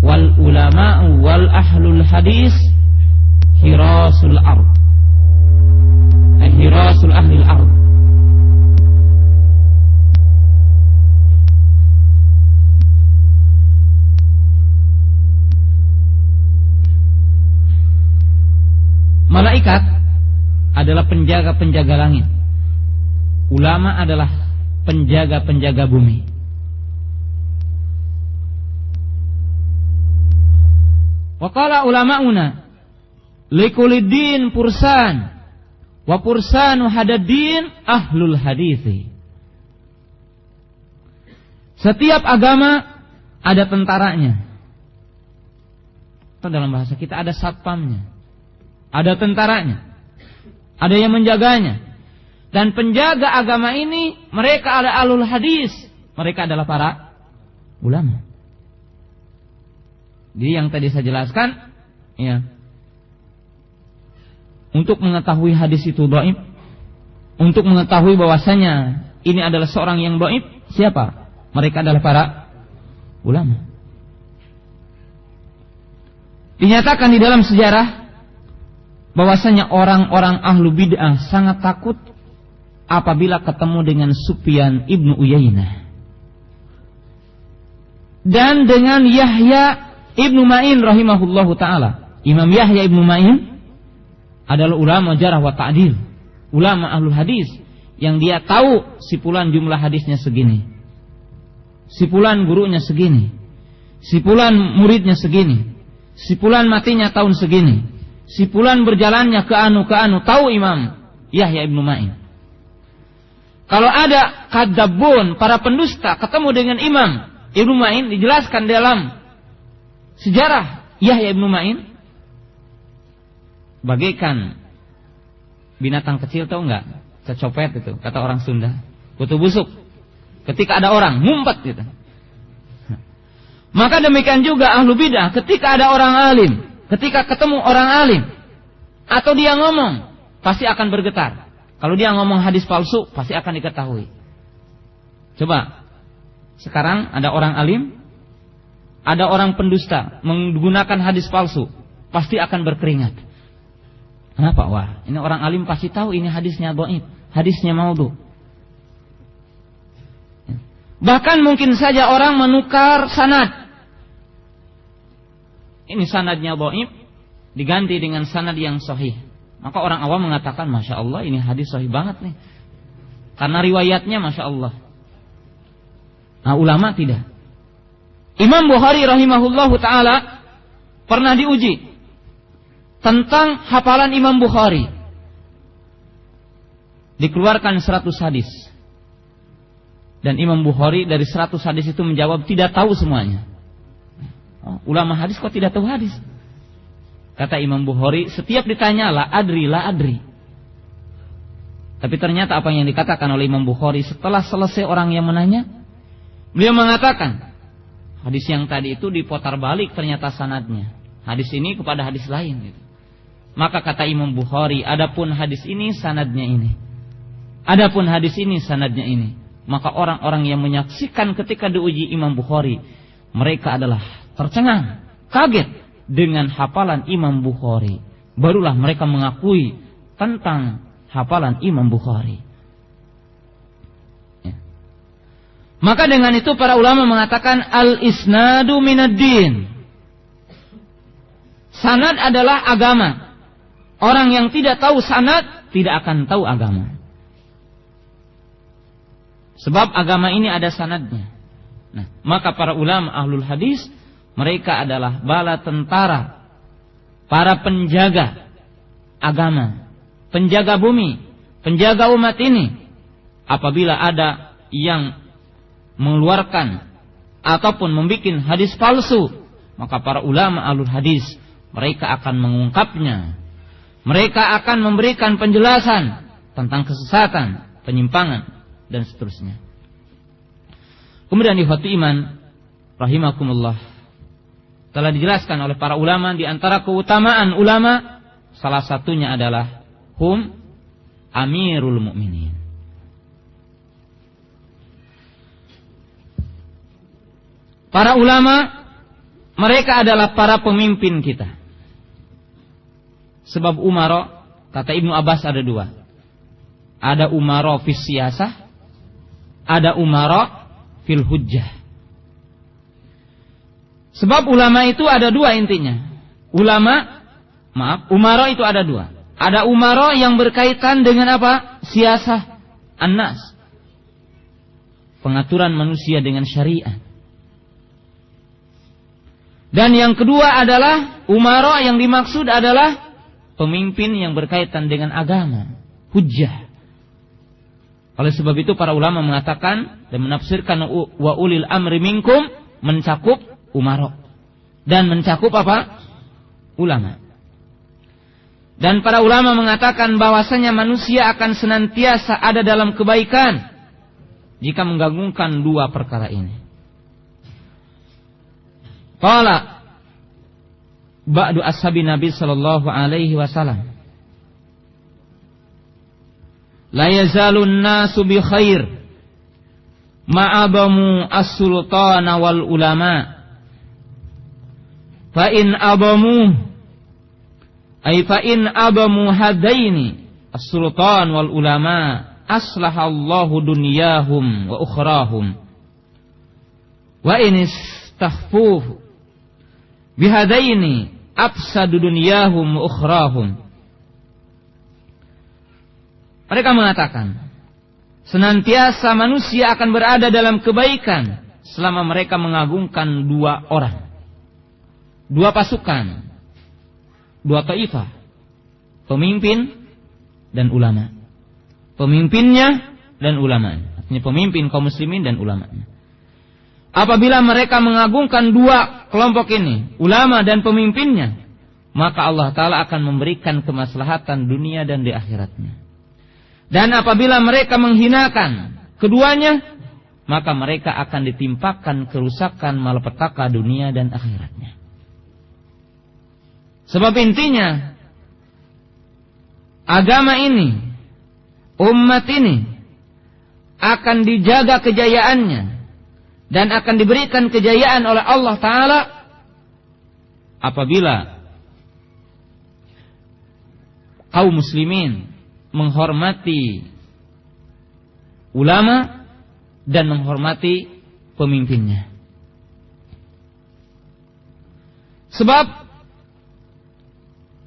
wal ulama'u wal ahlul hadis hirasul ard, hirasul ahlil ard. Malaikat adalah penjaga-penjaga langit. Ulama adalah penjaga-penjaga bumi. Wa qala ulama'una likulliddin pursan wa pursanu hadaddin ahlul hadithi. Setiap agama ada tentaranya. Atau dalam bahasa kita ada satpamnya. Ada tentaranya, ada yang menjaganya. Dan penjaga agama ini mereka adalah ahlul hadis, mereka adalah para ulama. Jadi yang tadi saya jelaskan, ya, untuk mengetahui hadis itu dhaif, untuk mengetahui bahwasanya ini adalah seorang yang dhaif, siapa? Mereka adalah para ulama. Dinyatakan di dalam sejarah bahwasanya orang-orang ahlu bid'ah sangat takut apabila ketemu dengan Sufyan ibnu Uyainah dan dengan Yahya ibnu Ma'in rahimahullahu ta'ala. Imam Yahya ibnu Ma'in adalah ulama jarah wa ta'dil, ulama ahlu hadis yang dia tahu si fulan jumlah hadisnya segini, si fulan gurunya segini, si fulan muridnya segini, si fulan matinya tahun segini, si fulan berjalannya ke anu, tahu Imam Yahya ibnu Ma'in. Kalau ada kadzabun, para pendusta ketemu dengan Imam Ibnu Ma'in, dijelaskan dalam sejarah Yahya ibnu Ma'in, bagaikan binatang kecil, tahu enggak? Cecopet itu, kata orang Sunda, kutu busuk. Ketika ada orang ngumpet gitu. Maka demikian juga ahlu bidah, ketika ada orang alim, ketika ketemu orang alim atau dia ngomong, pasti akan bergetar. Kalau dia ngomong hadis palsu, pasti akan diketahui. Coba, sekarang ada orang alim, ada orang pendusta menggunakan hadis palsu, pasti akan berkeringat. Kenapa? Wah, ini orang alim pasti tahu ini hadisnya dhaif, hadisnya maudhu. Bahkan mungkin saja orang menukar sanad. Ini sanadnya dhaif diganti dengan sanad yang sahih. Maka orang awam mengatakan, Masya Allah ini hadis sahih banget nih, karena riwayatnya Masya Allah. Nah, ulama tidak. Imam Bukhari rahimahullahu ta'ala pernah diuji tentang hafalan Imam Bukhari. Dikeluarkan 100 hadis, dan Imam Bukhari dari 100 hadis itu menjawab tidak tahu semuanya. Oh, ulama hadis kok tidak tahu hadis? Kata Imam Bukhari, setiap ditanya la adri. Tapi ternyata apa yang dikatakan oleh Imam Bukhari setelah selesai orang yang menanya, beliau mengatakan hadis yang tadi itu diputar balik ternyata sanadnya, hadis ini kepada hadis lain gitu. Maka kata Imam Bukhari, adapun hadis ini sanadnya ini, adapun hadis ini sanadnya ini. Maka orang-orang yang menyaksikan ketika diuji Imam Bukhari, mereka adalah tercengang, kaget dengan hafalan Imam Bukhari. Barulah mereka mengakui tentang hafalan Imam Bukhari. Ya. Maka dengan itu para ulama mengatakan al-isnadu minad-din. Sanad adalah agama. Orang yang tidak tahu sanad tidak akan tahu agama. Sebab agama ini ada sanadnya. Nah, maka para ulama ahlul hadis, mereka adalah bala tentara, para penjaga agama, penjaga bumi, penjaga umat ini. Apabila ada yang mengeluarkan ataupun membuat hadis palsu, maka para ulama ahlul hadis, mereka akan mengungkapnya. Mereka akan memberikan penjelasan tentang kesesatan, penyimpangan, dan seterusnya. Kemudian ikhwati iman rahimakumullah, telah dijelaskan oleh para ulama di antara keutamaan ulama, salah satunya adalah hum Amirul Mukminin. Para ulama, mereka adalah para pemimpin kita. Sebab umara, kata Ibnu Abbas ada dua. Ada umara fis siyasah, ada umara fil hujjah. Sebab ulama itu ada dua intinya. Umara itu ada dua. Ada umara yang berkaitan dengan apa? Siyasah an-nas. Pengaturan manusia dengan syariat. Dan yang kedua adalah umara yang dimaksud adalah pemimpin yang berkaitan dengan agama, hujjah. Oleh sebab itu para ulama mengatakan dan menafsirkan wa ulil amri minkum mencakup umara dan mencakup apa? Ulama. Dan para ulama mengatakan bahwasanya manusia akan senantiasa ada dalam kebaikan jika menggabungkan dua perkara ini. Qala ba'du ashabi Nabi sallallahu alaihi wasallam la yazalun nasu bi khair ma'abamu as-sultana wal ulama fa in abamu hadaini as-sultan wal ulama aslahallahu dunyahum wa ukhrahum wa in istahfuhu bihadaini afsadu dunyahum wa ukhrahum. Mereka mengatakan senantiasa manusia akan berada dalam kebaikan selama mereka mengagungkan dua orang, dua pasukan, dua taifah, pemimpin dan ulama. Pemimpinnya dan ulamanya. Artinya pemimpin kaum muslimin dan ulamanya. Apabila mereka mengagungkan dua kelompok ini, ulama dan pemimpinnya, maka Allah Ta'ala akan memberikan kemaslahatan dunia dan di akhiratnya. Dan apabila mereka menghinakan keduanya, maka mereka akan ditimpakan kerusakan malapetaka dunia dan akhiratnya. Sebab intinya, agama ini, umat ini, akan dijaga kejayaannya dan akan diberikan kejayaan oleh Allah Ta'ala apabila kaum muslimin menghormati ulama dan menghormati pemimpinnya. Sebab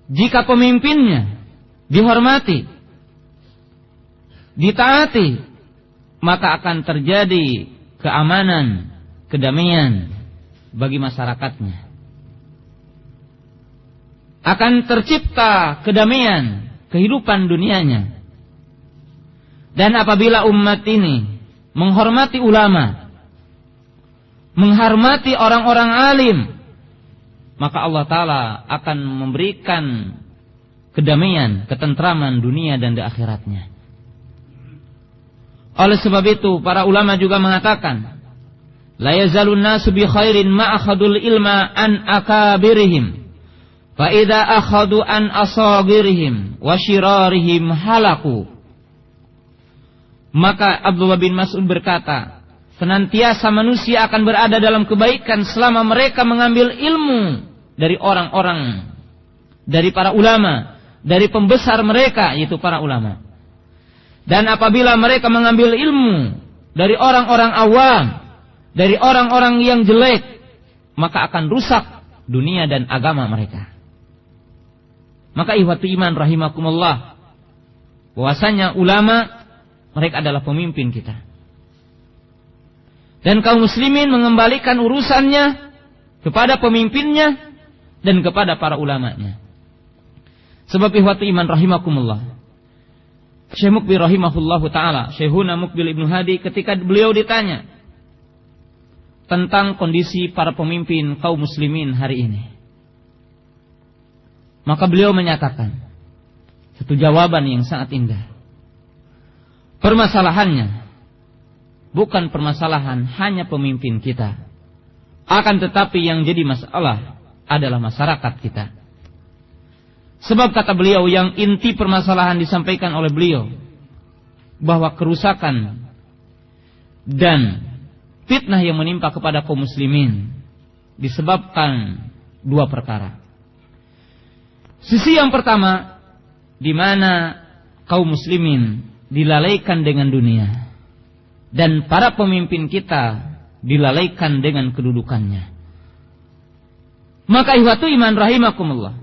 jika pemimpinnya dihormati, ditaati, maka akan terjadi keamanan, kedamaian bagi masyarakatnya. Akan tercipta kedamaian kehidupan dunianya. Dan apabila umat ini menghormati ulama, menghormati orang-orang alim, maka Allah Ta'ala akan memberikan kedamaian, ketentraman dunia dan di akhiratnya. Oleh sebab itu para ulama juga mengatakan la yazalun nasu bi khairin ma akhadul ilma an akabirihim fa idza akhadu an asagirihim wa shirarihim halaku. Maka Abdullah bin Mas'ud berkata, senantiasa manusia akan berada dalam kebaikan selama mereka mengambil ilmu dari orang-orang, dari para ulama, dari pembesar mereka yaitu para ulama. Dan apabila mereka mengambil ilmu dari orang-orang awam, dari orang-orang yang jelek, maka akan rusak dunia dan agama mereka. Maka ihwatu iman rahimakumullah, bahwasanya ulama mereka adalah pemimpin kita. Dan kaum muslimin mengembalikan urusannya kepada pemimpinnya dan kepada para ulamanya. Sebab ihwatu iman rahimakumullah, Syekh Mukbil rahimahullahu ta'ala, Syekhuna Mukbil Ibnu Hadi, ketika beliau ditanya tentang kondisi para pemimpin kaum muslimin hari ini, maka beliau menyatakan satu jawaban yang sangat indah. Permasalahannya bukan permasalahan hanya pemimpin kita, akan tetapi yang jadi masalah adalah masyarakat kita. Sebab kata beliau, yang inti permasalahan disampaikan oleh beliau, bahwa kerusakan dan fitnah yang menimpa kepada kaum muslimin disebabkan dua perkara. Sisi yang pertama, di mana kaum muslimin dilalaikan dengan dunia, dan para pemimpin kita dilalaikan dengan kedudukannya. Maka ihwatu iman rahimakumullah,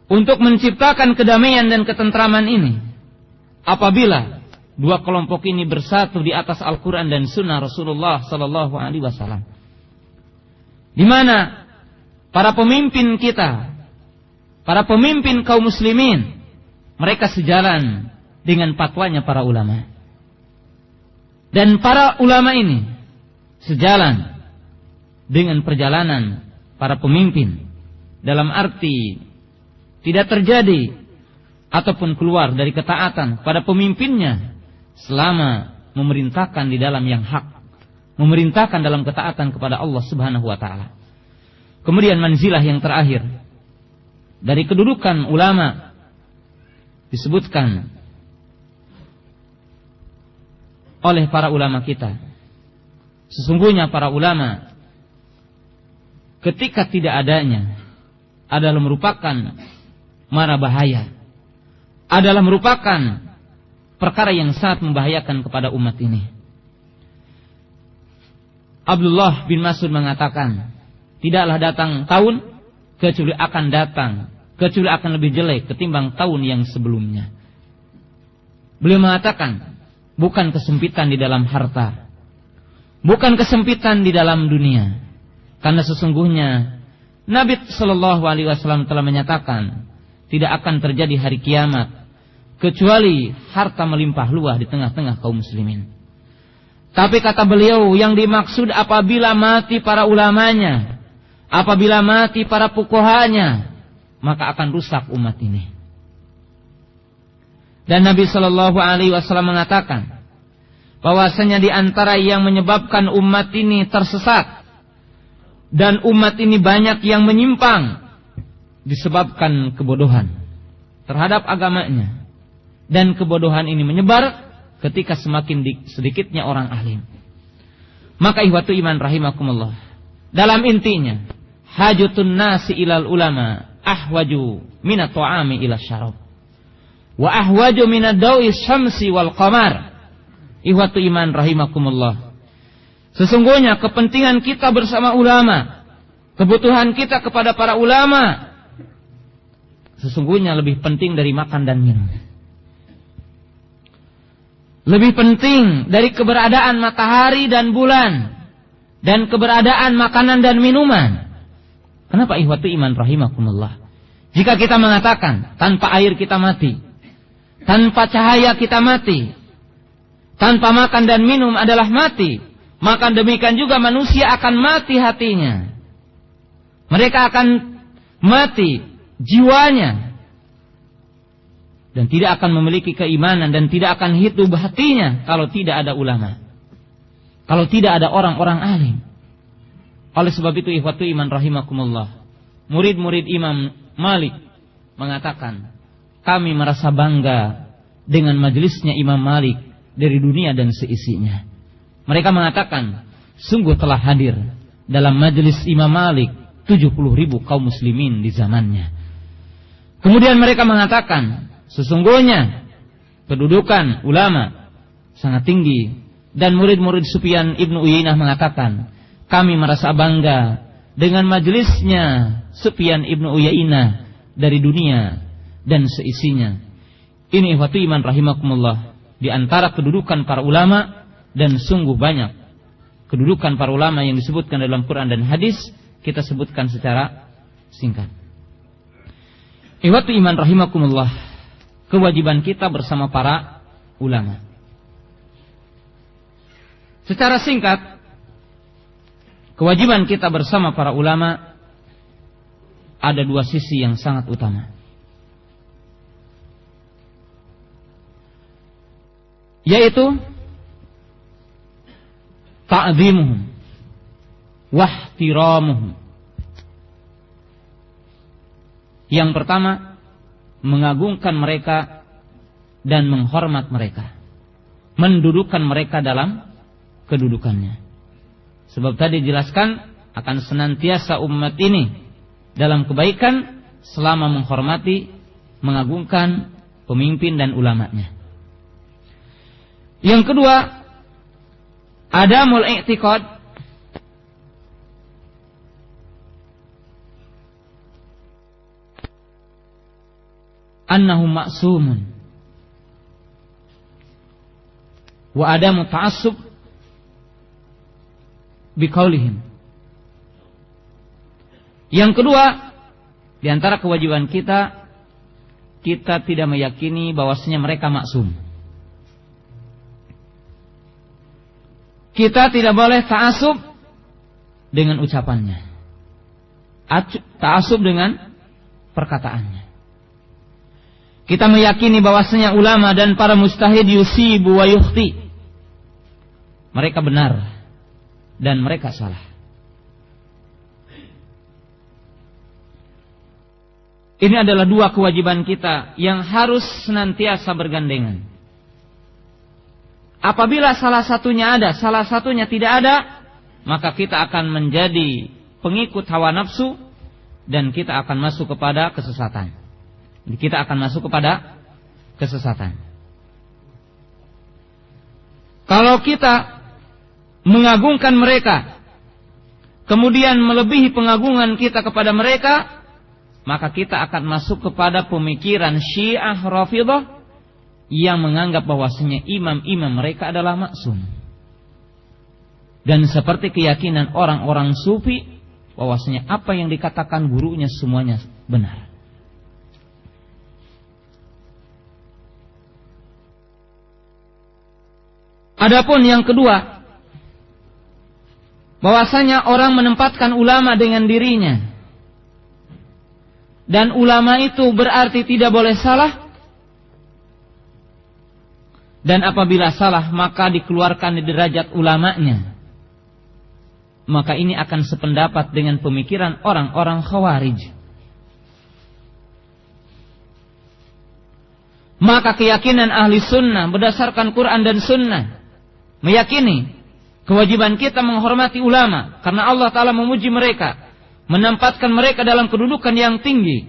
untuk menciptakan kedamaian dan ketentraman ini, apabila dua kelompok ini bersatu di atas Al-Quran dan Sunnah Rasulullah Sallallahu Alaihi Wasallam, di mana para pemimpin kita, para pemimpin kaum muslimin, mereka sejalan dengan fatwanya para ulama, dan para ulama ini sejalan dengan perjalanan para pemimpin, dalam arti tidak terjadi ataupun keluar dari ketaatan pada pemimpinnya selama memerintahkan di dalam yang hak, memerintahkan dalam ketaatan kepada Allah Subhanahu wa taala. Kemudian manzilah yang terakhir dari kedudukan ulama disebutkan oleh para ulama kita. Sesungguhnya para ulama ketika tidak adanya adalah merupakan mara bahaya, adalah merupakan perkara yang sangat membahayakan kepada umat ini. Abdullah bin Mas'ud mengatakan, tidaklah datang tahun kecuali akan lebih jelek ketimbang tahun yang sebelumnya. Beliau mengatakan, bukan kesempitan di dalam harta, bukan kesempitan di dalam dunia, karena sesungguhnya Nabi Sallallahu Alaihi Wasallam telah menyatakan tidak akan terjadi hari kiamat kecuali harta melimpah luas di tengah-tengah kaum muslimin. Tapi kata beliau, yang dimaksud apabila mati para ulamanya, apabila mati para fuqahanya, maka akan rusak umat ini. Dan Nabi Sallallahu Alaihi Wasallam mengatakan bahwasanya di antara yang menyebabkan umat ini tersesat dan umat ini banyak yang menyimpang disebabkan kebodohan terhadap agamanya, dan kebodohan ini menyebar ketika semakin sedikitnya orang alim. Maka ihwatu iman rahimakumullah, dalam intinya hajatun nasi ilal ulama ahwaju minat ta'ami ila syarab wa ahwaju minad dawi syamsi wal qamar. Ihwatu iman rahimakumullah, sesungguhnya kepentingan kita bersama ulama, kebutuhan kita kepada para ulama, sesungguhnya lebih penting dari makan dan minum, lebih penting dari keberadaan matahari dan bulan, dan keberadaan makanan dan minuman. Kenapa ihwatu iman rahimakumullah? Jika kita mengatakan tanpa air kita mati, tanpa cahaya kita mati, tanpa makan dan minum adalah mati, maka demikian juga manusia akan mati hatinya. Mereka akan mati jiwanya, dan tidak akan memiliki keimanan, dan tidak akan hidup hatinya kalau tidak ada ulama, kalau tidak ada orang-orang alim. Oleh sebab itu ikhwatu iman rahimakumullah, murid-murid Imam Malik mengatakan, kami merasa bangga dengan majelisnya Imam Malik dari dunia dan seisinya. Mereka mengatakan, sungguh telah hadir dalam majelis Imam Malik 70.000 kaum muslimin di zamannya. Kemudian mereka mengatakan, sesungguhnya kedudukan ulama sangat tinggi. Dan murid-murid Sufyan ibnu Uyainah mengatakan, kami merasa bangga dengan majelisnya Sufyan ibnu Uyainah dari dunia dan seisinya. Ini ihwatu iman rahimakumullah, di antara kedudukan para ulama, dan sungguh banyak kedudukan para ulama yang disebutkan dalam Quran dan hadis, kita sebutkan secara singkat. Ihwatu iman rahimakumullah, kewajiban kita bersama para ulama. Secara singkat, kewajiban kita bersama para ulama ada dua sisi yang sangat utama, yaitu ta'zimuhum wahtiramuhum. Yang pertama, mengagungkan mereka dan menghormat mereka, mendudukkan mereka dalam kedudukannya. Sebab tadi dijelaskan akan senantiasa umat ini dalam kebaikan selama menghormati, mengagungkan pemimpin dan ulamanya. Yang kedua, adamul i'tiqad annahu ma'sumun wa adamu ta'assub biqaulihim. Yang kedua, di antara kewajiban kita tidak meyakini bahwasanya mereka maksum. Kita tidak boleh ta'assub dengan ucapannya, ta'assub dengan perkataannya. Kita meyakini bahwasanya ulama dan para mujtahid yusibu wa yukhti. Mereka benar dan mereka salah. Ini adalah dua kewajiban kita yang harus senantiasa bergandengan. Apabila salah satunya ada, salah satunya tidak ada, maka kita akan menjadi pengikut hawa nafsu dan kita akan masuk kepada kesesatan. Kita akan masuk kepada kesesatan. Kalau kita mengagungkan mereka, kemudian melebihi pengagungan kita kepada mereka, maka kita akan masuk kepada pemikiran Syiah Rafidhah yang menganggap bahwasanya imam-imam mereka adalah maksum. Dan seperti keyakinan orang-orang sufi bahwasanya apa yang dikatakan gurunya semuanya benar. Adapun yang kedua, bahwasanya orang menempatkan ulama dengan dirinya, dan ulama itu berarti tidak boleh salah, dan apabila salah maka dikeluarkan di derajat ulamanya, maka ini akan sependapat dengan pemikiran orang-orang Khawarij. Maka keyakinan ahli sunnah berdasarkan Quran dan sunnah meyakini kewajiban kita menghormati ulama karena Allah Ta'ala memuji mereka, menempatkan mereka dalam kedudukan yang tinggi.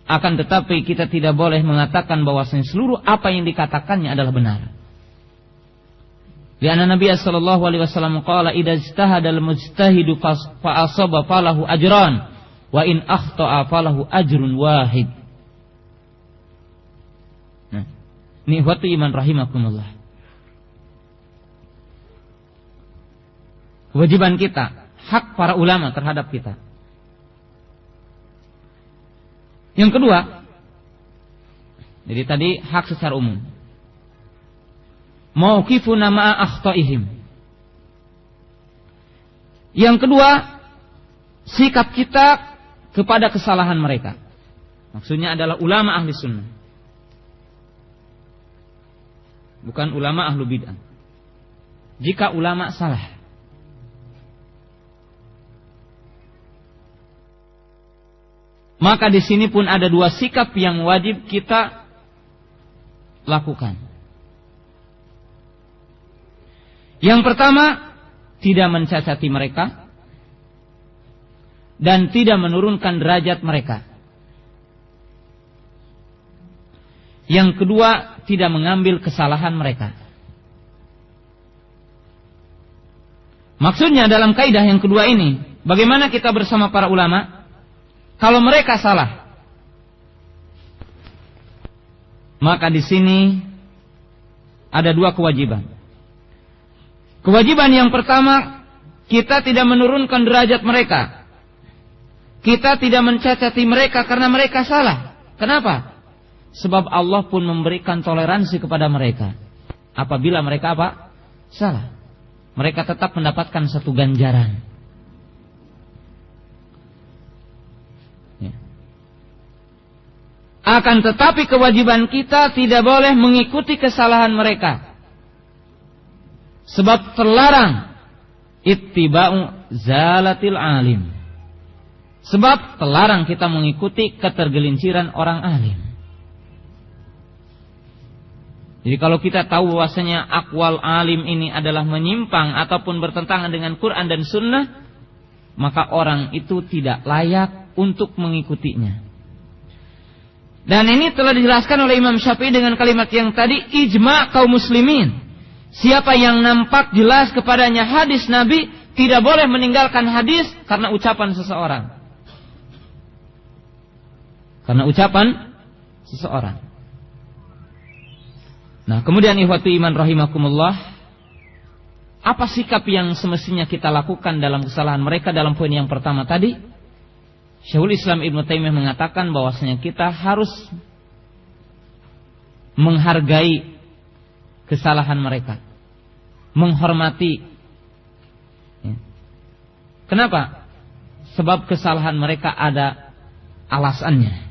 Akan tetapi kita tidak boleh mengatakan bahwasanya seluruh apa yang dikatakannya adalah benar. Di anna Nabi sallallahu alaihi wasallam qala idza ijtahada al-mujtahidu fa asaba falahu ajran wa in akhta'a falahu ajrun wahid. Nah, ini ikhwati iman rahimakumullah. Kewajiban kita, hak para ulama terhadap kita. Yang kedua, jadi tadi hak secara umum. Mauqifuna ma'a akhta'ihim. Yang kedua, sikap kita kepada kesalahan mereka. Maksudnya adalah ulama ahli sunnah, bukan ulama ahlu bid'ah. Jika ulama salah, maka di sini pun ada dua sikap yang wajib kita lakukan. Yang pertama, tidak mencacati mereka dan tidak menurunkan derajat mereka. Yang kedua, tidak mengambil kesalahan mereka. Maksudnya dalam kaidah yang kedua ini, bagaimana kita bersama para ulama? Kalau mereka salah, maka di sini ada dua kewajiban. Kewajiban yang pertama, kita tidak menurunkan derajat mereka. Kita tidak mencacati mereka karena mereka salah. Kenapa? Sebab Allah pun memberikan toleransi kepada mereka. Apabila mereka apa? Salah. Mereka tetap mendapatkan satu ganjaran. Akan tetapi kewajiban kita tidak boleh mengikuti kesalahan mereka. Sebab terlarang ittiba'u zalatil alim. Sebab terlarang kita mengikuti ketergelinciran orang alim. Jadi kalau kita tahu bahwasanya aqwal alim ini adalah menyimpang ataupun bertentangan dengan Quran dan Sunnah, maka orang itu tidak layak untuk mengikutinya. Dan ini telah dijelaskan oleh Imam Syafi'i dengan kalimat yang tadi, ijma' kaum muslimin. Siapa yang nampak jelas kepadanya hadis Nabi, tidak boleh meninggalkan hadis karena ucapan seseorang. Karena ucapan seseorang. Nah, kemudian ikhwati iman rahimakumullah, apa sikap yang semestinya kita lakukan dalam kesalahan mereka dalam poin yang pertama tadi? Syekhul Islam Ibnu Taimiyah mengatakan bahwasanya kita harus menghargai kesalahan mereka, menghormati. Kenapa? Sebab kesalahan mereka ada alasannya.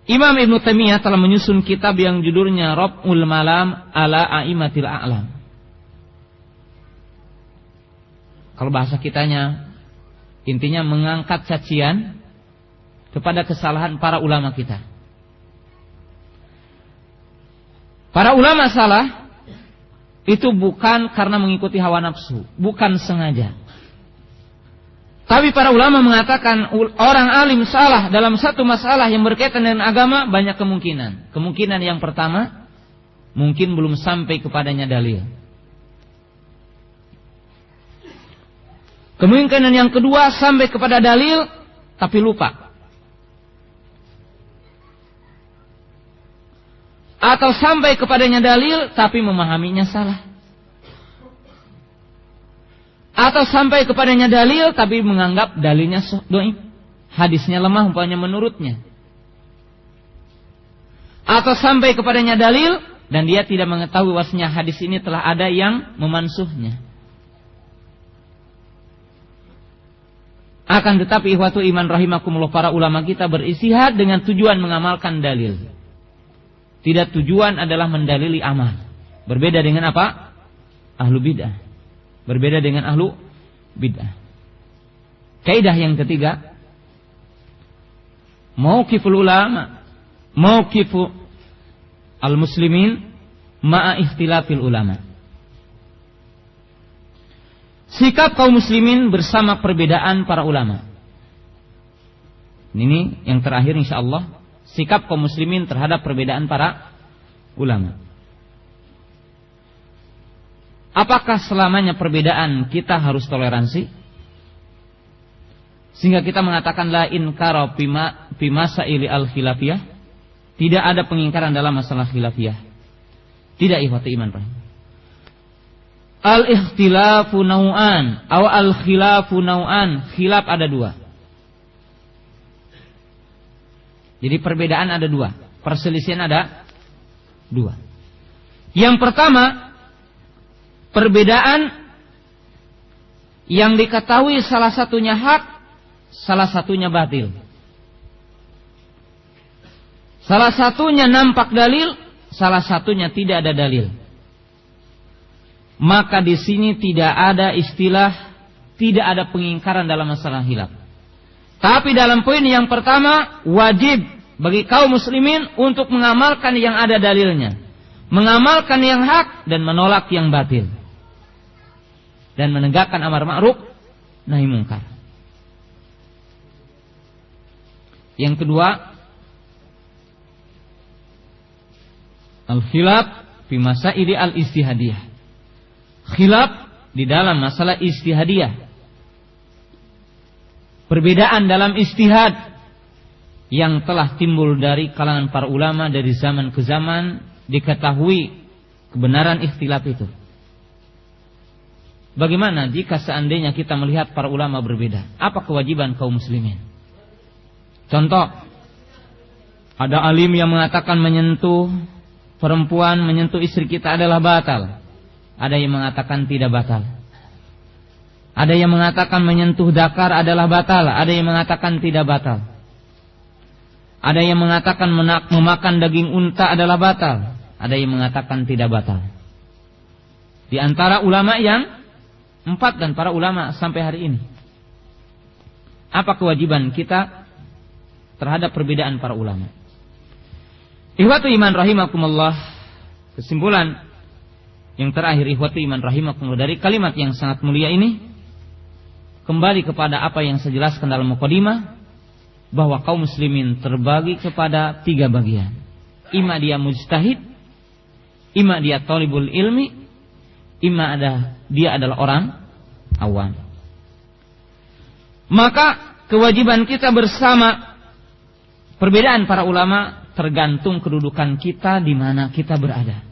Imam Ibnu Taimiyah telah menyusun kitab yang judulnya Raf'ul Malam ala A'immatil A'lam. Kalau bahasa kitanya, intinya mengangkat cacian kepada kesalahan para ulama kita. Para ulama salah itu bukan karena mengikuti hawa nafsu, bukan sengaja. Tapi para ulama mengatakan orang alim salah dalam satu masalah yang berkaitan dengan agama banyak kemungkinan. Kemungkinan yang pertama, mungkin belum sampai kepadanya dalil. Kemungkinan yang kedua, sampai kepada dalil tapi lupa. Atau sampai kepadanya dalil tapi memahaminya salah. Atau sampai kepadanya dalil tapi menganggap dalilnya dhaif, hadisnya lemah umpamanya menurutnya. Atau sampai kepadanya dalil dan dia tidak mengetahui bahwasanya hadis ini telah ada yang memansuhnya. Akan tetapi ikhwatu iman rahimakumullah, para ulama kita beristihad dengan tujuan mengamalkan dalil. Tidak tujuan adalah mendalili amal. Berbeda dengan apa? Ahlu bid'ah. Berbeda dengan ahlu bid'ah. Kaidah yang ketiga, mauqiful ulama, mauqifu al-muslimin ma'a ikhtilafil ulama. Sikap kaum muslimin bersama perbedaan para ulama. Ini yang terakhir insyaallah, sikap kaum muslimin terhadap perbedaan para ulama. Apakah selamanya perbedaan kita harus toleransi? Sehingga kita mengatakan la inkara fi masaili al-khilafiyah. Tidak ada pengingkaran dalam masalah khilafiyah. Tidak ikhwati iman rahim. Al-ikhtilafu nau'an atau al-khilafu nau'an. Khilaf ada dua. Jadi perbedaan ada dua, perselisihan ada dua. Yang pertama, perbedaan yang diketahui salah satunya hak, salah satunya batil. Salah satunya nampak dalil, salah satunya tidak ada dalil. Maka di sini tidak ada istilah, tidak ada pengingkaran dalam masalah khilaf. Tapi dalam poin yang pertama, wajib bagi kaum muslimin untuk mengamalkan yang ada dalilnya, mengamalkan yang hak dan menolak yang batil, dan menegakkan amar ma'ruf nahi munkar. Yang kedua, al-khilaf fi masaili al-istihadiyah. Khilaf di dalam masalah istihadiyah. Perbedaan dalam istihad yang telah timbul dari kalangan para ulama dari zaman ke zaman, diketahui kebenaran ikhtilaf itu. Bagaimana jika seandainya kita melihat para ulama berbeda? Apa kewajiban kaum muslimin? Contoh, ada alim yang mengatakan menyentuh perempuan, menyentuh istri kita adalah batal. Ada yang mengatakan tidak batal. Ada yang mengatakan menyentuh dakar adalah batal. Ada yang mengatakan tidak batal. Ada yang mengatakan memakan daging unta adalah batal. Ada yang mengatakan tidak batal. Di antara ulama yang empat dan para ulama sampai hari ini, apa kewajiban kita terhadap perbedaan para ulama? Ikhwatu iman rahimakumullah, kesimpulan yang terakhir ikhwatu iman rahimakumullah dari kalimat yang sangat mulia ini, kembali kepada apa yang saya jelaskan dalam mukadimah, bahwa kaum muslimin terbagi kepada 3 bagian. Ima dia mujtahid, ima dia thalibul ilmi, ima dia adalah orang awam. Maka kewajiban kita bersama, perbedaan para ulama tergantung kedudukan kita di mana kita berada.